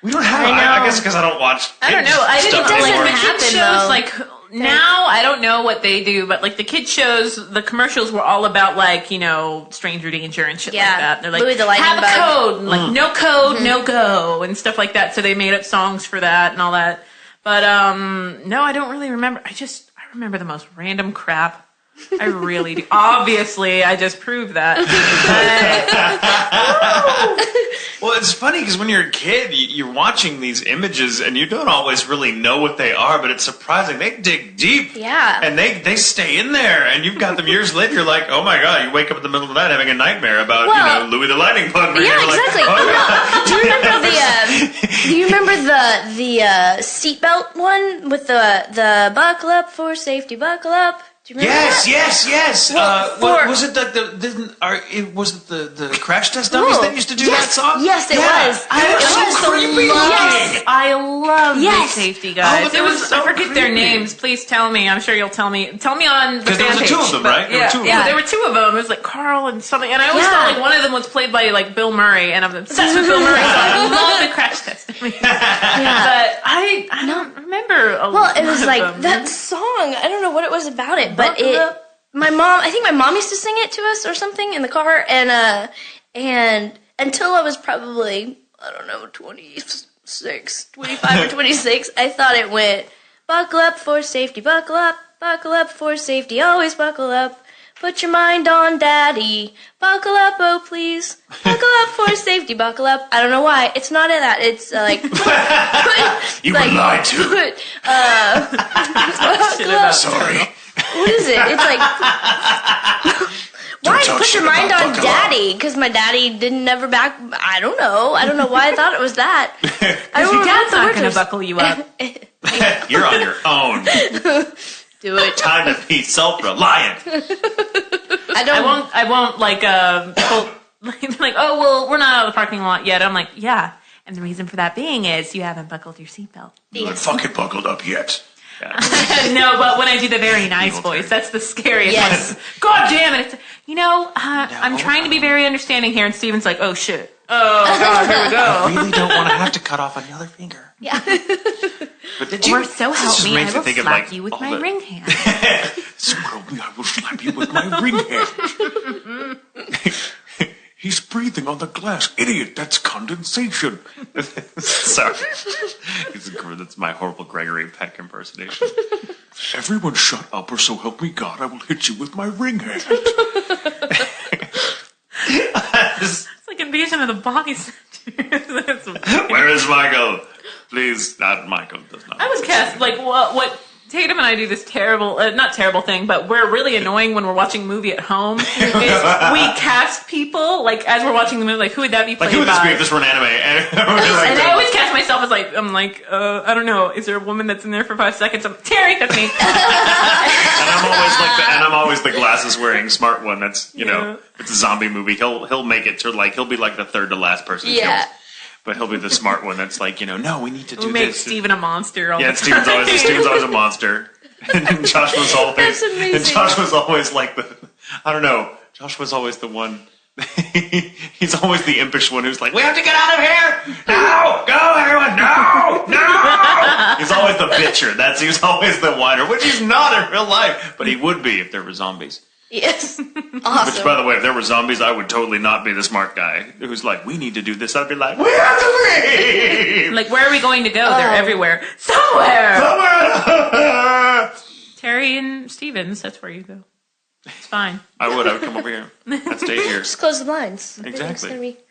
I guess because I don't watch. I don't know. I didn't stuff like anymore. the kids happen, shows. though. Like now, I don't know what they do, but like the kids shows, the commercials were all about like stranger danger and shit Yeah. like that. They're like, Louis the Lightning have a Bug. code, and like no code, no go, and stuff like that. So they made up songs for that and all that. But no, I don't really remember. I remember the most random crap. I really do. Obviously, I just proved that. Well, it's funny because when you're a kid, you're watching these images and you don't always really know what they are, but it's surprising. They dig deep. Yeah. And they stay in there, and you've got them years later. You're like, oh my god! You wake up in the middle of the night having a nightmare about Louis the Lightning Bug. Yeah, You're like, exactly. oh, yeah. Do you remember the seatbelt one with the buckle up for safety, buckle up? Do you remember that? Yes. Well, Was it that was it the crash test dummies that used to do that song? Yes, it was. It was so creepy looking. I love the Yes. safety guys. Oh, it was. so I forget their creepy. names. Please tell me. I'm sure you'll tell me. Tell me on the fan Because there was page. two of them, right? There were two of them. Yeah, there were two of them. It was like Carl and something. And I always thought like one of them was played by like Bill Murray, and I'm obsessed with Bill Murray. So I love the crash test. But I don't remember a lot. Well, it was of like them. that song. I don't know what it was about it, but Buckle up. I think my mom used to sing it to us or something in the car, and until I was probably, I don't know, 25 or 26, I thought it went, buckle up for safety, buckle up for safety, always buckle up. Put your mind on daddy. Buckle up, oh please. Buckle up for safety, buckle up. I don't know why. It's not in that. It's like... You were lied to. Sorry. What is it? It's like... Why put your mind on daddy? Because my daddy didn't ever back... I don't know. I don't know why I thought it was that. I don't Your know dad's what the not word going to was. buckle you up. You're on your own. Do it. Time to be self-reliant. I won't like like, oh well, we're not out of the parking lot yet. I'm like, yeah, and the reason for that being is you haven't buckled your seatbelt. You haven't fucking buckled up yet. Yeah. No, but when I do the very nice Evil voice, Terri. that's the scariest Yes. one. God damn it! It's, I'm trying to be very understanding here, and Steven's like, oh shit, oh god, here we go. I really don't want to have to cut off another finger. Yeah. But did you? Or so this help just me, I makes will think of, slap like, you with all my the- ring hand. So help me, I will slap you with my ring hand. He's breathing on the glass. Idiot, that's condensation. Sorry. That's my horrible Gregory Peck impersonation. Everyone shut up or so help me God, I will hit you with my ring hand. It's like Invasion of the Body Snatchers. Where is Michael? Please, not Michael. Does not. I was cast like what Tatum and I do this terrible, not terrible thing, but we're really annoying when we're watching a movie at home. Is we cast people like as we're watching the movie, like who would that be played Like, who would this by? be if this were an anime? And, And I always cast myself as like I don't know. Is there a woman that's in there for 5 seconds? I'm Terry. That's me. And I'm always the glasses wearing smart one. That's know, it's a zombie movie. He'll make it to like he'll be like the third to last person killed. But he'll be the smart one that's like, no, we need to do Who makes this. Steven a monster all the time. Steven's always a monster. And Josh was always That's amazing. And Josh was always like Josh was always the one he's always the impish one who's like, we have to get out of here! No! Go everyone! No! No! He's always the bitcher. He's always the whiner, which he's not in real life, but he would be if there were zombies. Yes. Which, Awesome. by the way, if there were zombies, I would totally not be the smart guy who's like, we need to do this. I'd be like, we have to leave! Like, where are we going to go? They're everywhere. Somewhere! Terry and Stevens, that's where you go. It's fine. I would come over here. I'd stay here. Just close the blinds. Exactly. Everything's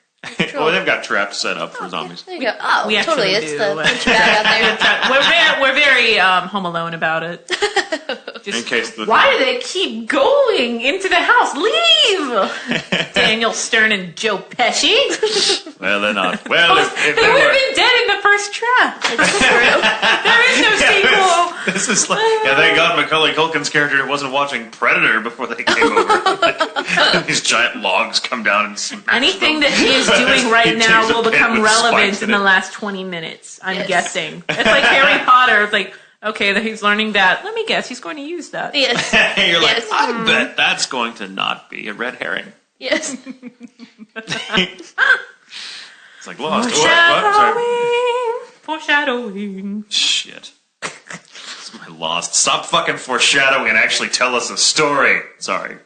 Well, they've got traps set up for zombies. There you go. Oh, We totally. actually It's do. the punch bag out there. We're very Home Alone about it. In case the Why do they keep going into the house? Leave! Daniel Stern and Joe Pesci. Well, they're not. Well, if They they would have were. been dead in the first trap. There is no sequel. This is like, thank God Macaulay Culkin's character wasn't watching Predator before they came over. These giant logs come down and smash Anything them. that he is doing right He now takes a will pen become with relevant spikes in in the it. last 20 minutes, I'm Yes. guessing. It's like Harry Potter. It's like, okay, that he's learning that. Let me guess, he's going to use that. Yes. You're like, Yes. I bet that's going to not be a red herring. Yes. It's like lost. What? Sorry. Foreshadowing. Shit. It's my lost. Stop fucking foreshadowing and actually tell us a story. Sorry,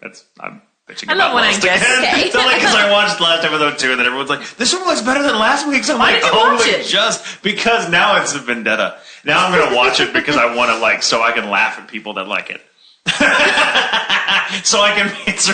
I'm bitching I about love when I Lost guess. again. Okay. It's only because I watched last episode 2 and then everyone's like, this one looks better than last week's. I'm Why like, did you watch only it? just because now it's a vendetta. Now I'm going to watch it because I want to so I can laugh at people that like it. So I can, it's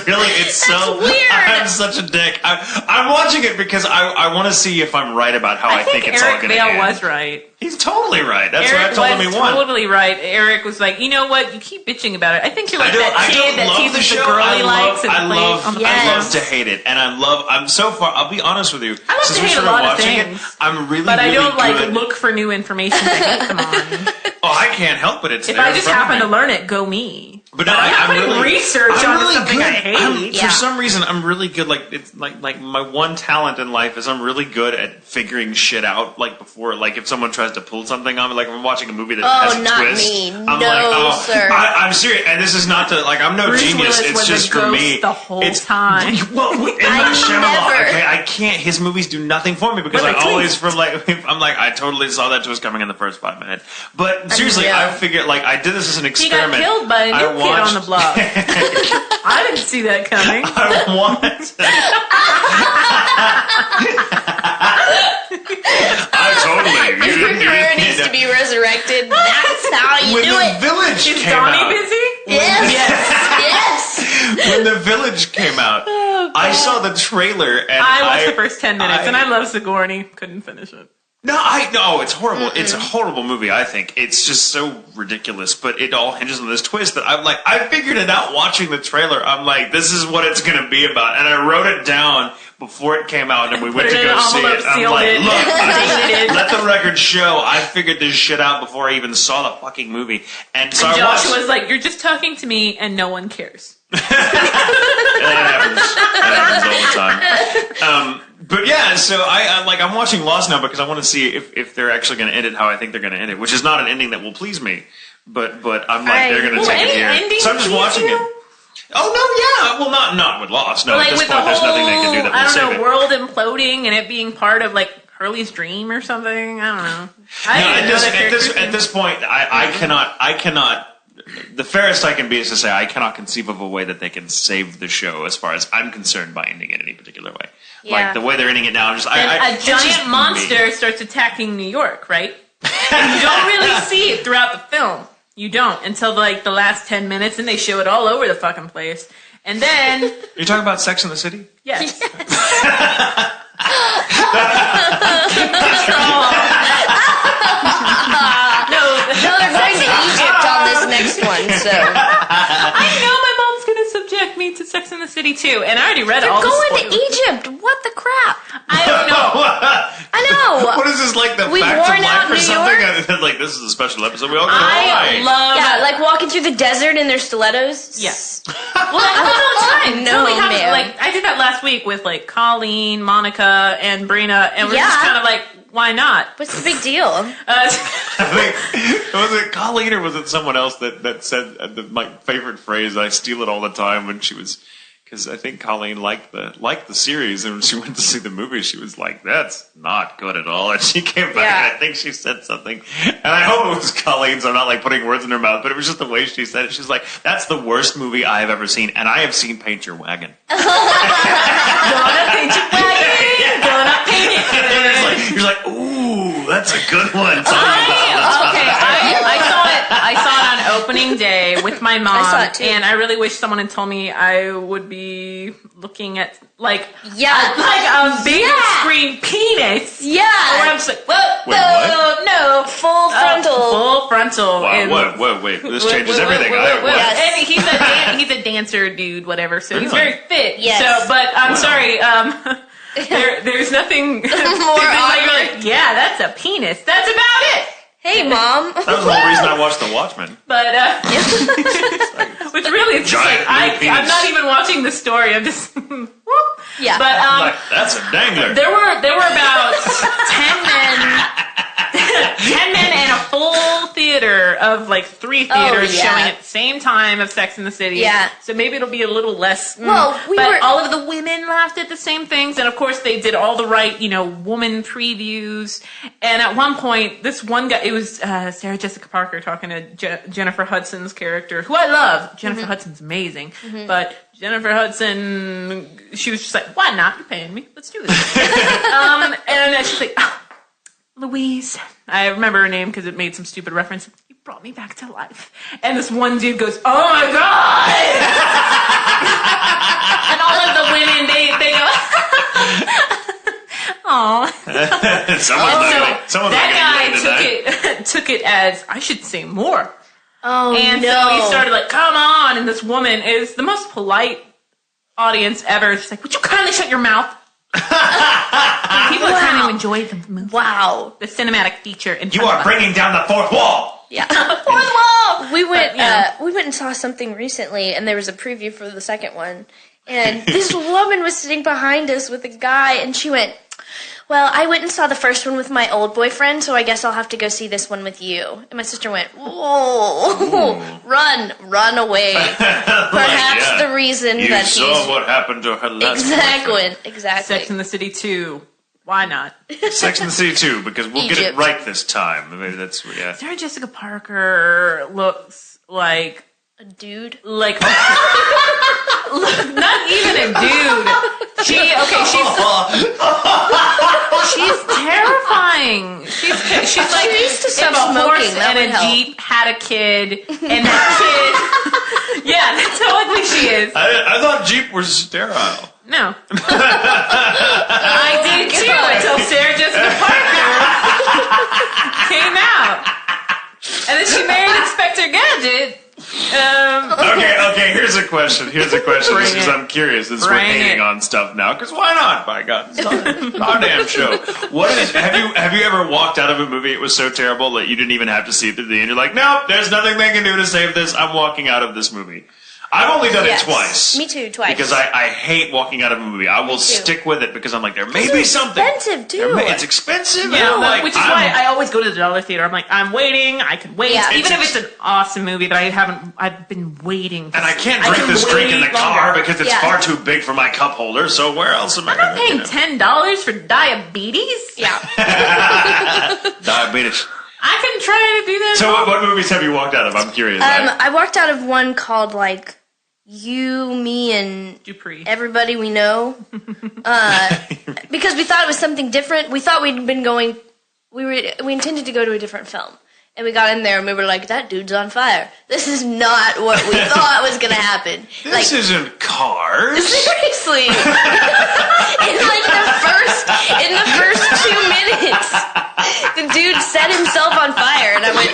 so, weird. I'm such a dick. I'm watching it because I want to see if I'm right about how I think it's all Eric going to Bale end. was right. He's totally right. That's Eric what I told him was he won. totally right. Eric was like, you know what? You keep bitching about it. I think you're like I that kid that love teases the show. girl he I likes and plays on the Yes. love to hate it, and I'm so far. I'll be honest with you. I love Since to we hate a started lot of watching things, it, I'm really, But I really don't like good. look for new information to hate them on. Oh, I can't help it. It's If there I in just front of happen me. to learn it, go me. But no, I'm not putting really, research I'm on really something good. I hate. For some reason, I'm really good. Like it's like my one talent in life is I'm really good at figuring shit out. Like before, like if someone tries to pull something on me, like if I'm watching a movie that has a not twist, me. I'm No, like, oh, sir. I'm serious. And this is not to like I'm no Bruce genius. Willis It's was just a for ghost me. the whole It's time. well, and I not Shyamalan. never- Okay, I can't. His movies do nothing for me because But I they always twist. from like I'm like I totally saw that twist coming in the first 5 minutes. But seriously, Yeah. I figured like I did this as an He experiment. got killed by a new I kid watched- on the block. I didn't see that coming. I want. I totally. If your career needs to be resurrected, that's how you when do the it. Village Is came Donnie out. busy? Yes. Yes. When the Village came out, I saw the trailer and I watched the first 10 minutes, and I love Sigourney. Couldn't finish it. No, it's horrible. It's a horrible movie, I think. It's just so ridiculous, but it all hinges on this twist that I'm like, I figured it out watching the trailer. I'm like, this is what it's going to be about. And I wrote it down before it came out and we went Put to it in go an see envelope, it. I'm sealed like, it, look, dated it. let the record show. I figured this shit out before I even saw the fucking movie. And so I Josh watched. was like, "You're just talking to me, and no one cares." That happens all the time. But yeah, so I'm watching Lost now because I want to see if they're actually going to end it how I think they're going to end it, which is not an ending that will please me. But I'm like, they're going to take it here. So I'm just watching it. Oh no, yeah. Well, not with Lost. No, Like at this with point, the there's whole, nothing they can do that will I save don't know, it. world imploding and it being part of like Hurley's dream or something. I don't know. At this point, I cannot. The fairest I can be is to say I cannot conceive of a way that they can save the show, as far as I'm concerned, by ending it any particular way. Yeah. Like the way they're ending it now, I'm just And it's a giant just monster me. starts attacking New York, right? And you don't really see it throughout the film. You don't until like the last 10 minutes, and they show it all over the fucking place. And then, You're talking about Sex in the City? yes. No, they're going to Egypt on this next one, so. I know my mom's going to subject me to Sex in the City too, and I already read all the Going to spoilers. Egypt. What the crap? I don't know. I know. What is this, like the We fact of worn life out or New something? Like, this is a special episode. We all go to I Hawaii. love. Yeah, like walking through the desert in their stilettos. Yes. Well, I do it all the time. No, Totally happens. ma'am. Like I did that last week with like Colleen, Monica, and Brina, and we're just Yeah. kind of like, why not? What's the big deal? I think, was it Colleen or was it someone else that said my favorite phrase? I steal it all the time when she was, because I think Colleen liked the series, and when she went to see the movie, she was like, "That's not good at all." And she came back, Yeah. and I think she said something, and I hope it was Colleen, so I'm not like putting words in her mouth, but it was just the way she said it. She's like, "That's the worst movie I have ever seen," and I have seen Paint Your Wagon. Gonna paint your wagon. Gonna paint it. And it's like, you're like, "Ooh, that's a good one." I saw it on opening day with my mom, I saw it too. and I really wish someone had told me I would be looking at like Yeah. a big Yeah. screen penis. Yeah. Or I'm just like, whoa, Wait, what? no, Full frontal. full frontal. Wow, and- wait, this Whoa, changes whoa, everything. whoa, whoa, whoa. Yes. And he's a dancer dude, whatever. So he's Really? very fit. Yes. So, but I'm Wow. sorry. There's nothing More like, you're awkward. like, yeah, that's a penis. That's about it. Hey, Mom. That was the whole reason I watched The Watchmen. But which really, it's just Giant like blue I'm penis. not even watching the story. I'm just whoop. Yeah. But Like, that's a dangler. there were about 10 men. 10 men and a full theater of like 3 theaters yeah. showing at the same time of Sex in the City. Yeah. So maybe it'll be a little less. Well, we but were- all of the women laughed at the same things, and of course they did all the right, woman previews. And at one point, this one guy, it was Sarah Jessica Parker talking to Jennifer Hudson's character, who I love. Jennifer Hudson's amazing, but Jennifer Hudson, she was just like, "Why not? You're paying me. Let's do this." And then she's like, "Oh, Louise." I remember her name because it made some stupid reference. "You brought me back to life." And this one dude goes, "Oh my God!" And all of the women, they go, "Aw." So that guy took it as, I should say more. Oh, And no. so he started like, "Come on." And this woman is the most polite audience ever. She's like, "Would you kindly shut your mouth?" And people are trying to enjoy the movie. Wow. The cinematic feature. You are bringing down the fourth wall. Yeah. Fourth wall! We went. yeah. We went and saw something recently, and there was a preview for the second one. And this woman was sitting behind us with a guy, and she went, "Well, I went and saw the first one with my old boyfriend, so I guess I'll have to go see this one with you." And my sister went, "Whoa, run away!" Perhaps the reason You that saw what happened to her last boyfriend. exactly. Sex in the City 2. Why not? Sex in the City 2, because we'll get it Egypt. right this time. Maybe that's yeah. Sarah Jessica Parker looks like A dude. not even a dude. She's terrifying. She's like She needs to if stop a horse smoking, that and would a help. jeep had a kid, and that kid. Yeah, that's how ugly she is. I thought Jeep was sterile. No, I did too until Sarah Jessica Parker came out, and then she married Inspector Gadget. Okay. Here's a question. Because I'm curious. We're Bring hating it. on stuff now. Because why not? By God, it's our damn show. Have you ever walked out of a movie? It was so terrible that you didn't even have to see it to the end. You're like, nope. There's nothing they can do to save this. I'm walking out of this movie. I've only done Yes. it twice. Me too, twice. Because I hate walking out of a movie. I will stick with it because I'm like, there may be something. Expensive too. It's expensive. Yeah, and I'm like, which is why I always go to the dollar theater. I'm like, I'm waiting. I can wait, Yeah. even if it's an awesome movie that I've been waiting. And I can't I drink can this drink in the wait car longer. because it's Yeah. far too big for my cup holder. So where else am I I'm not going paying $10 for diabetes. Yeah. Diabetes. I can try to do that. So what movies have you walked out of? I'm curious. I walked out of one called like You, Me, and Dupree. Everybody We Know, because we thought it was something different. We thought we'd been going. We intended to go to a different film, and we got in there and we were like, "That dude's on fire. This is not what we thought was going to happen." this isn't Cars. Seriously. in the first 2 minutes, the dude set himself on fire, and I went,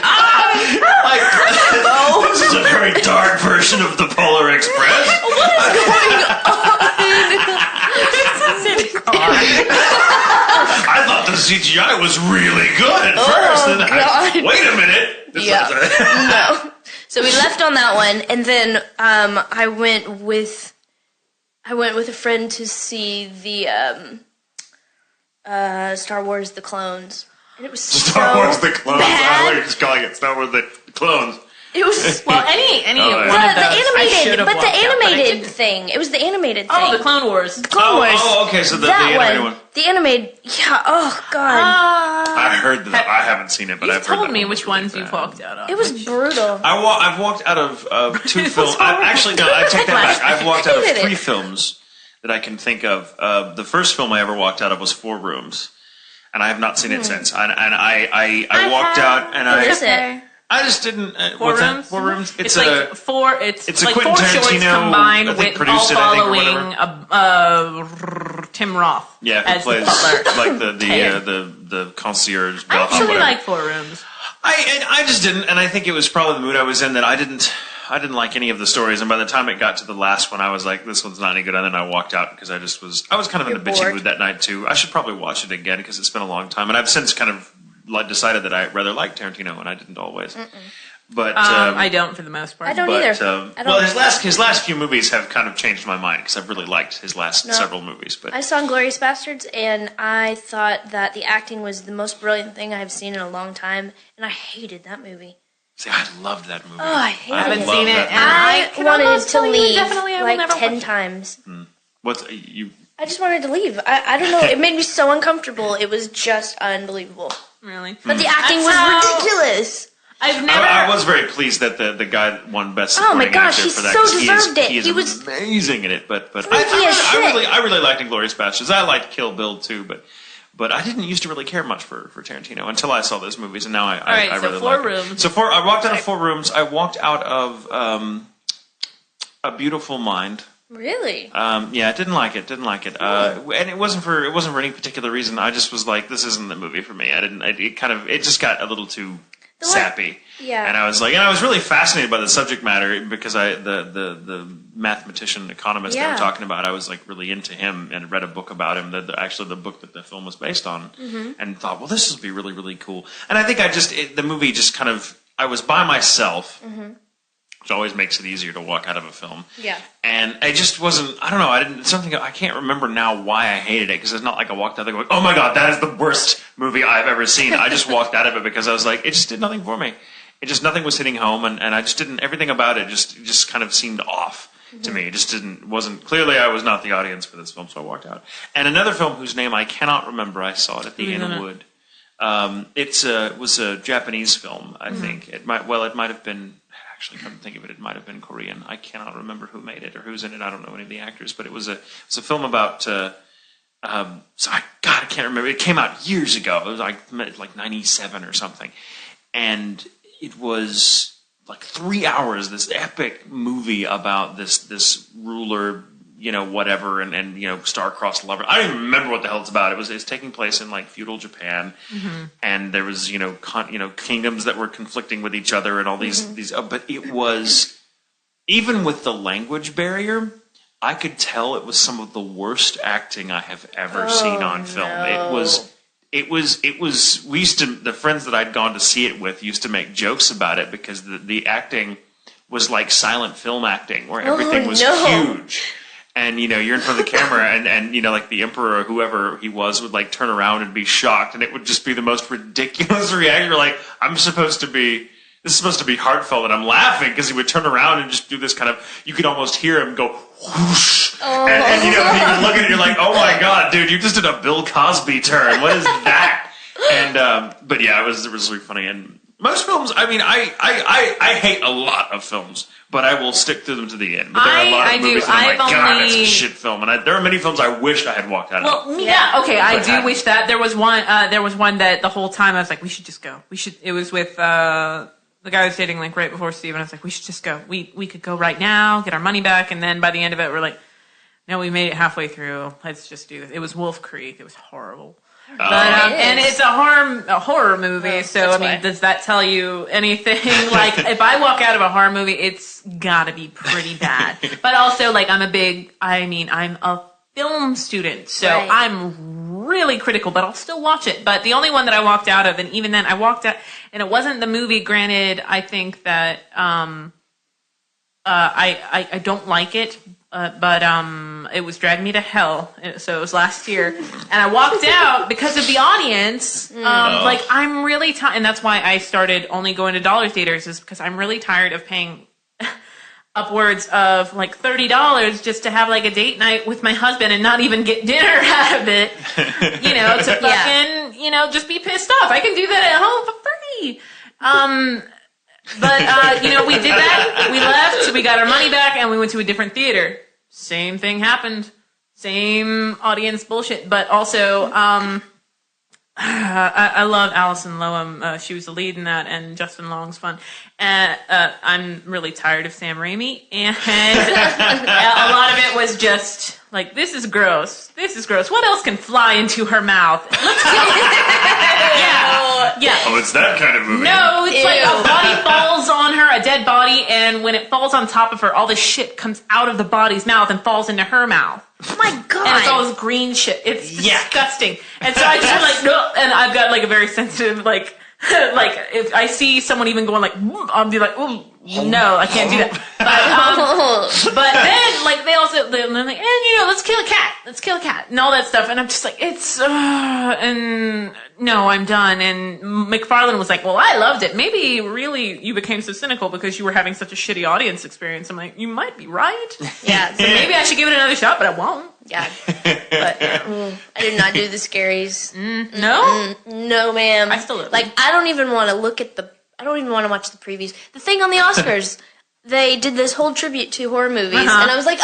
This is a very dark version of the Polar Express. "What is going on?" I thought the CGI was really good at first. Oh, God. Wait a minute. Yeah. No. So we left on that one, and then I went with a friend to see the Star Wars: The Clones, and it was Star so Wars: The Clones. I bad. like just calling it Star Wars: The Clones. It was Well, any Oh, one yeah. of those, I animated, should have but the walked out, but I animated didn't. thing. It was the animated thing. Oh, the Clone Wars. Clone Wars. Oh, okay. So the that animated one. The animated. Yeah. Oh God. I heard that. I haven't seen it, but You've I've heard told that me one which was really ones you've bad. walked out of. It was brutal. I've walked out of two films. Actually, no, I take that back. I've walked out of 3 films that I can think of. The first film I ever walked out of was 4 Rooms, and I have not seen it since. And I walked out, and What is it? I just didn't. 4 what's that? Rooms? 4 Rooms. It's like four. It's a like Quentin 4 shorts Tarantino, combined I think, with all produced it, I think, or following Tim Roth. Yeah, who as plays the butler. like Ted. the concierge. I bellhop, actually whatever. like 4 Rooms. I just didn't, and I think it was probably the mood I was in that I didn't like any of the stories. And by the time it got to the last one, I was like, this one's not any good. And then I walked out because I was kind of in a bitchy bored. mood that night too. I should probably watch it again because it's been a long time, and I've since kind of decided that I rather like Tarantino, and I didn't always. But I don't for the most part. I don't But, either. I don't well, his last few movies have kind of changed my mind because I've really liked his last No. several movies. But I saw Inglourious Bastards, and I thought that the acting was the most brilliant thing I've seen in a long time, and I hated that movie. see, I loved that movie. Oh, I hated I haven't it. seen it, that and movie. I can wanted almost to tell you leave definitely I will like never 10 watch it. times. What's you? I just wanted to leave. I don't know. It made me so uncomfortable. It was just unbelievable. Really? But the acting That's how- was ridiculous. I've never. I was very pleased that the guy that won Best Oh my Supporting gosh, Actor he for that. so 'cause deserved it. He is He was amazing in it. But freaky as shit. I really liked Inglourious Bastards. I liked Kill Bill too, but I didn't used to really care much for Tarantino until I saw those movies, and now I right, I so really 4 like it. Rooms. So I walked out of 4 Rooms. I walked out of A Beautiful Mind. Really? Yeah, didn't like it. And it wasn't for any particular reason. I just was like, this isn't the movie for me. It just got a little too sappy. Yeah. And I was really fascinated by the subject matter because the mathematician economist they Yeah. were talking about, I was like really into him and read a book about him, actually the book that the film was based on, and thought, well, this would be really, really cool. And I think the movie just kind of I was by myself, which always makes it easier to walk out of a film. Yeah. And I just wasn't, I don't know, I can't remember now why I hated it, because it's not like I walked out there going, oh my god, that is the worst movie I've ever seen. I just walked out of it because I was like, it just did nothing for me. Nothing was hitting home, and I just didn't, everything about it just kind of seemed off to me. It just clearly I was not the audience for this film, so I walked out. And another film whose name I cannot remember, I saw it at the Inn and Wood. It was a Japanese film, I think. It might have been, actually, come to think of it, it might have been Korean. I cannot remember who made it or who's in it. I don't know any of the actors, but it was a film about, I can't remember. It came out years ago. It was like 97 or something. And it was like 3 hours, this epic movie about this ruler, whatever, and star-crossed lover. I don't even remember what the hell it's about. It's taking place in like feudal Japan, and there was kingdoms that were conflicting with each other and all these. But it was, even with the language barrier, I could tell it was some of the worst acting I have ever seen on film. No. It was. We used to, the friends that I'd gone to see it with used to make jokes about it because the acting was like silent film acting, where everything was huge. And, you're in front of the camera and like the emperor or whoever he was would like turn around and be shocked, and it would just be the most ridiculous reaction. You're like, this is supposed to be heartfelt, and I'm laughing because he would turn around and just do this kind of, you could almost hear him go whoosh. And you would look at it, you're like, oh my god, dude, you just did a Bill Cosby turn. What is that? And, but yeah, it was really funny. And most films, I mean, I hate a lot of films, but I will stick to them to the end. But there are a lot of movies that I'm like, god, that's a shit film. And there are many films I wished I had walked out of. Well, yeah, okay, I do wish that. There was one that the whole time I was like, we should just go. It was with, the guy I was dating like right before Steve, and I was like, we should just go. We could go right now, get our money back, and then by the end of it, we're like, no, we made it halfway through. Let's just do this. It was Wolf Creek. It was horrible. But, and it's a horror movie, so I mean, does that tell you anything? Like, if I walk out of a horror movie, it's gotta be pretty bad. But also, like, I'm a film student, so I'm really critical, but I'll still watch it. But the only one that I walked out of, and even then I walked out, and it wasn't the movie, granted, I think that, I don't like it, but it was Drag Me to Hell, so it was last year, and I walked out because of the audience. Like, I'm really tired, and that's why I started only going to dollar theaters, is because I'm really tired of paying upwards of like $30 just to have like a date night with my husband and not even get dinner out of it. To fucking, just be pissed off. I can do that at home for free. But we did that. We left. We got our money back, and we went to a different theater. Same thing happened. Same audience bullshit. But also, I love Alison Loam. She was the lead in that, and Justin Long's fun. I'm really tired of Sam Raimi, and a lot of it was just like, this is gross. This is gross. What else can fly into her mouth? Yeah. Oh, it's that kind of movie. No, it's like a body falls on her, a dead body, and when it falls on top of her, all this shit comes out of the body's mouth and falls into her mouth. Oh my god! And it's all this green shit. It's disgusting. And so I just like, no, and I've got like a very sensitive, like if I see someone even going like, I'll be like, ooh, no, I can't do that. But then like they're like, and let's kill a cat, and all that stuff. And I'm just like, it's and no, I'm done. And McFarlane was like, well, I loved it. Maybe really you became so cynical because you were having such a shitty audience experience. I'm like, you might be right. Yeah. So maybe I should give it another shot, but I won't. Yeah. But I did not do the scaries. No? No, ma'am. I still do. Like, I don't even want to watch the previews. The thing on the Oscars, they did this whole tribute to horror movies, and I was like,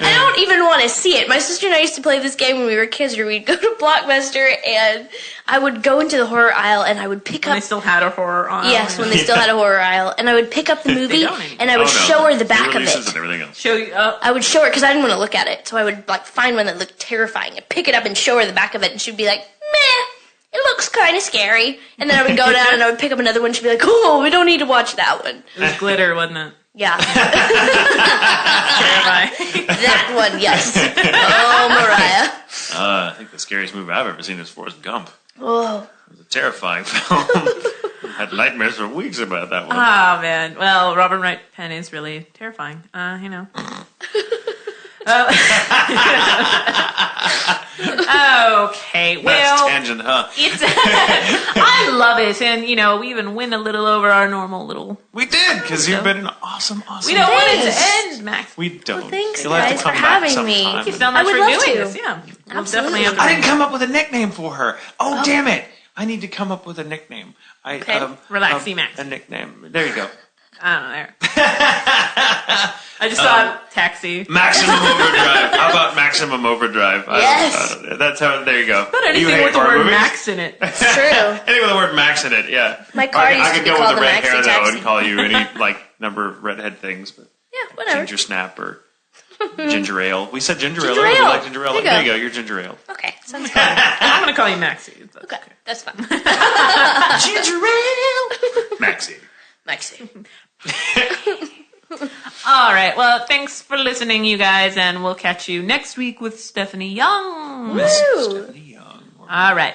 I don't even want to see it. My sister and I used to play this game when we were kids, where we'd go to Blockbuster, and I would go into the horror aisle, and I would pick up... When they still had a horror aisle. Yes, when they still had a horror aisle. And I would pick up the movie, and I would show her the back of it. And everything else. Show you... I would show her, because I didn't want to look at it, so I would like find one that looked terrifying, and pick it up and show her the back of it, and she'd be like, meh. It looks kind of scary. And then I would go down and I would pick up another one. She'd be like, oh, we don't need to watch that one. It was glitter, wasn't it? Yeah. Terrifying. That one, yes. Oh, Mariah. I think the scariest movie I've ever seen is Forrest Gump. Oh. It was a terrifying film. I had nightmares for weeks about that one. Oh, man. Well, Robin Wright Penn is really terrifying. You know. Okay, well, That's tangent, huh? it's I love it, and you know we even went a little over our normal little. We did, because you've been an awesome. We don't want it to Thanks. end, Max. We don't. Well, thanks, You'll have to guys, come for back having me. sometime. Thank you so much I would for love doing to. this. Yeah, we'll Absolutely. definitely have to. I didn't come up with a nickname for her. Oh, damn it! I need to come up with a nickname. Okay. Relaxy Max. A nickname. There you go. I don't know. There. I just thought taxi. Maximum Overdrive. How about Maximum Overdrive? Yes. That's how. There you go. Not anything You hate with the horror word movies? Max in it. It's true. Anything with the word Max in it, yeah. My car I used to could be go called with the the red Maxi hair though Taxi. and call you any like number of redhead things, but Yeah, whatever. ginger snap or ginger ale. We said ginger ale. Ginger We ale. like ginger ale. There you There you go. go. You're ginger ale. Okay, sounds fun. I'm gonna call you Maxie. That's Okay, that's fine. Ginger ale. Maxie. Maxie. All right. Well, thanks for listening, you guys, and we'll catch you next week with Stephanie Young. Woo! Stephanie Young. All right.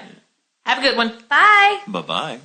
Have a good one. Bye. Bye bye.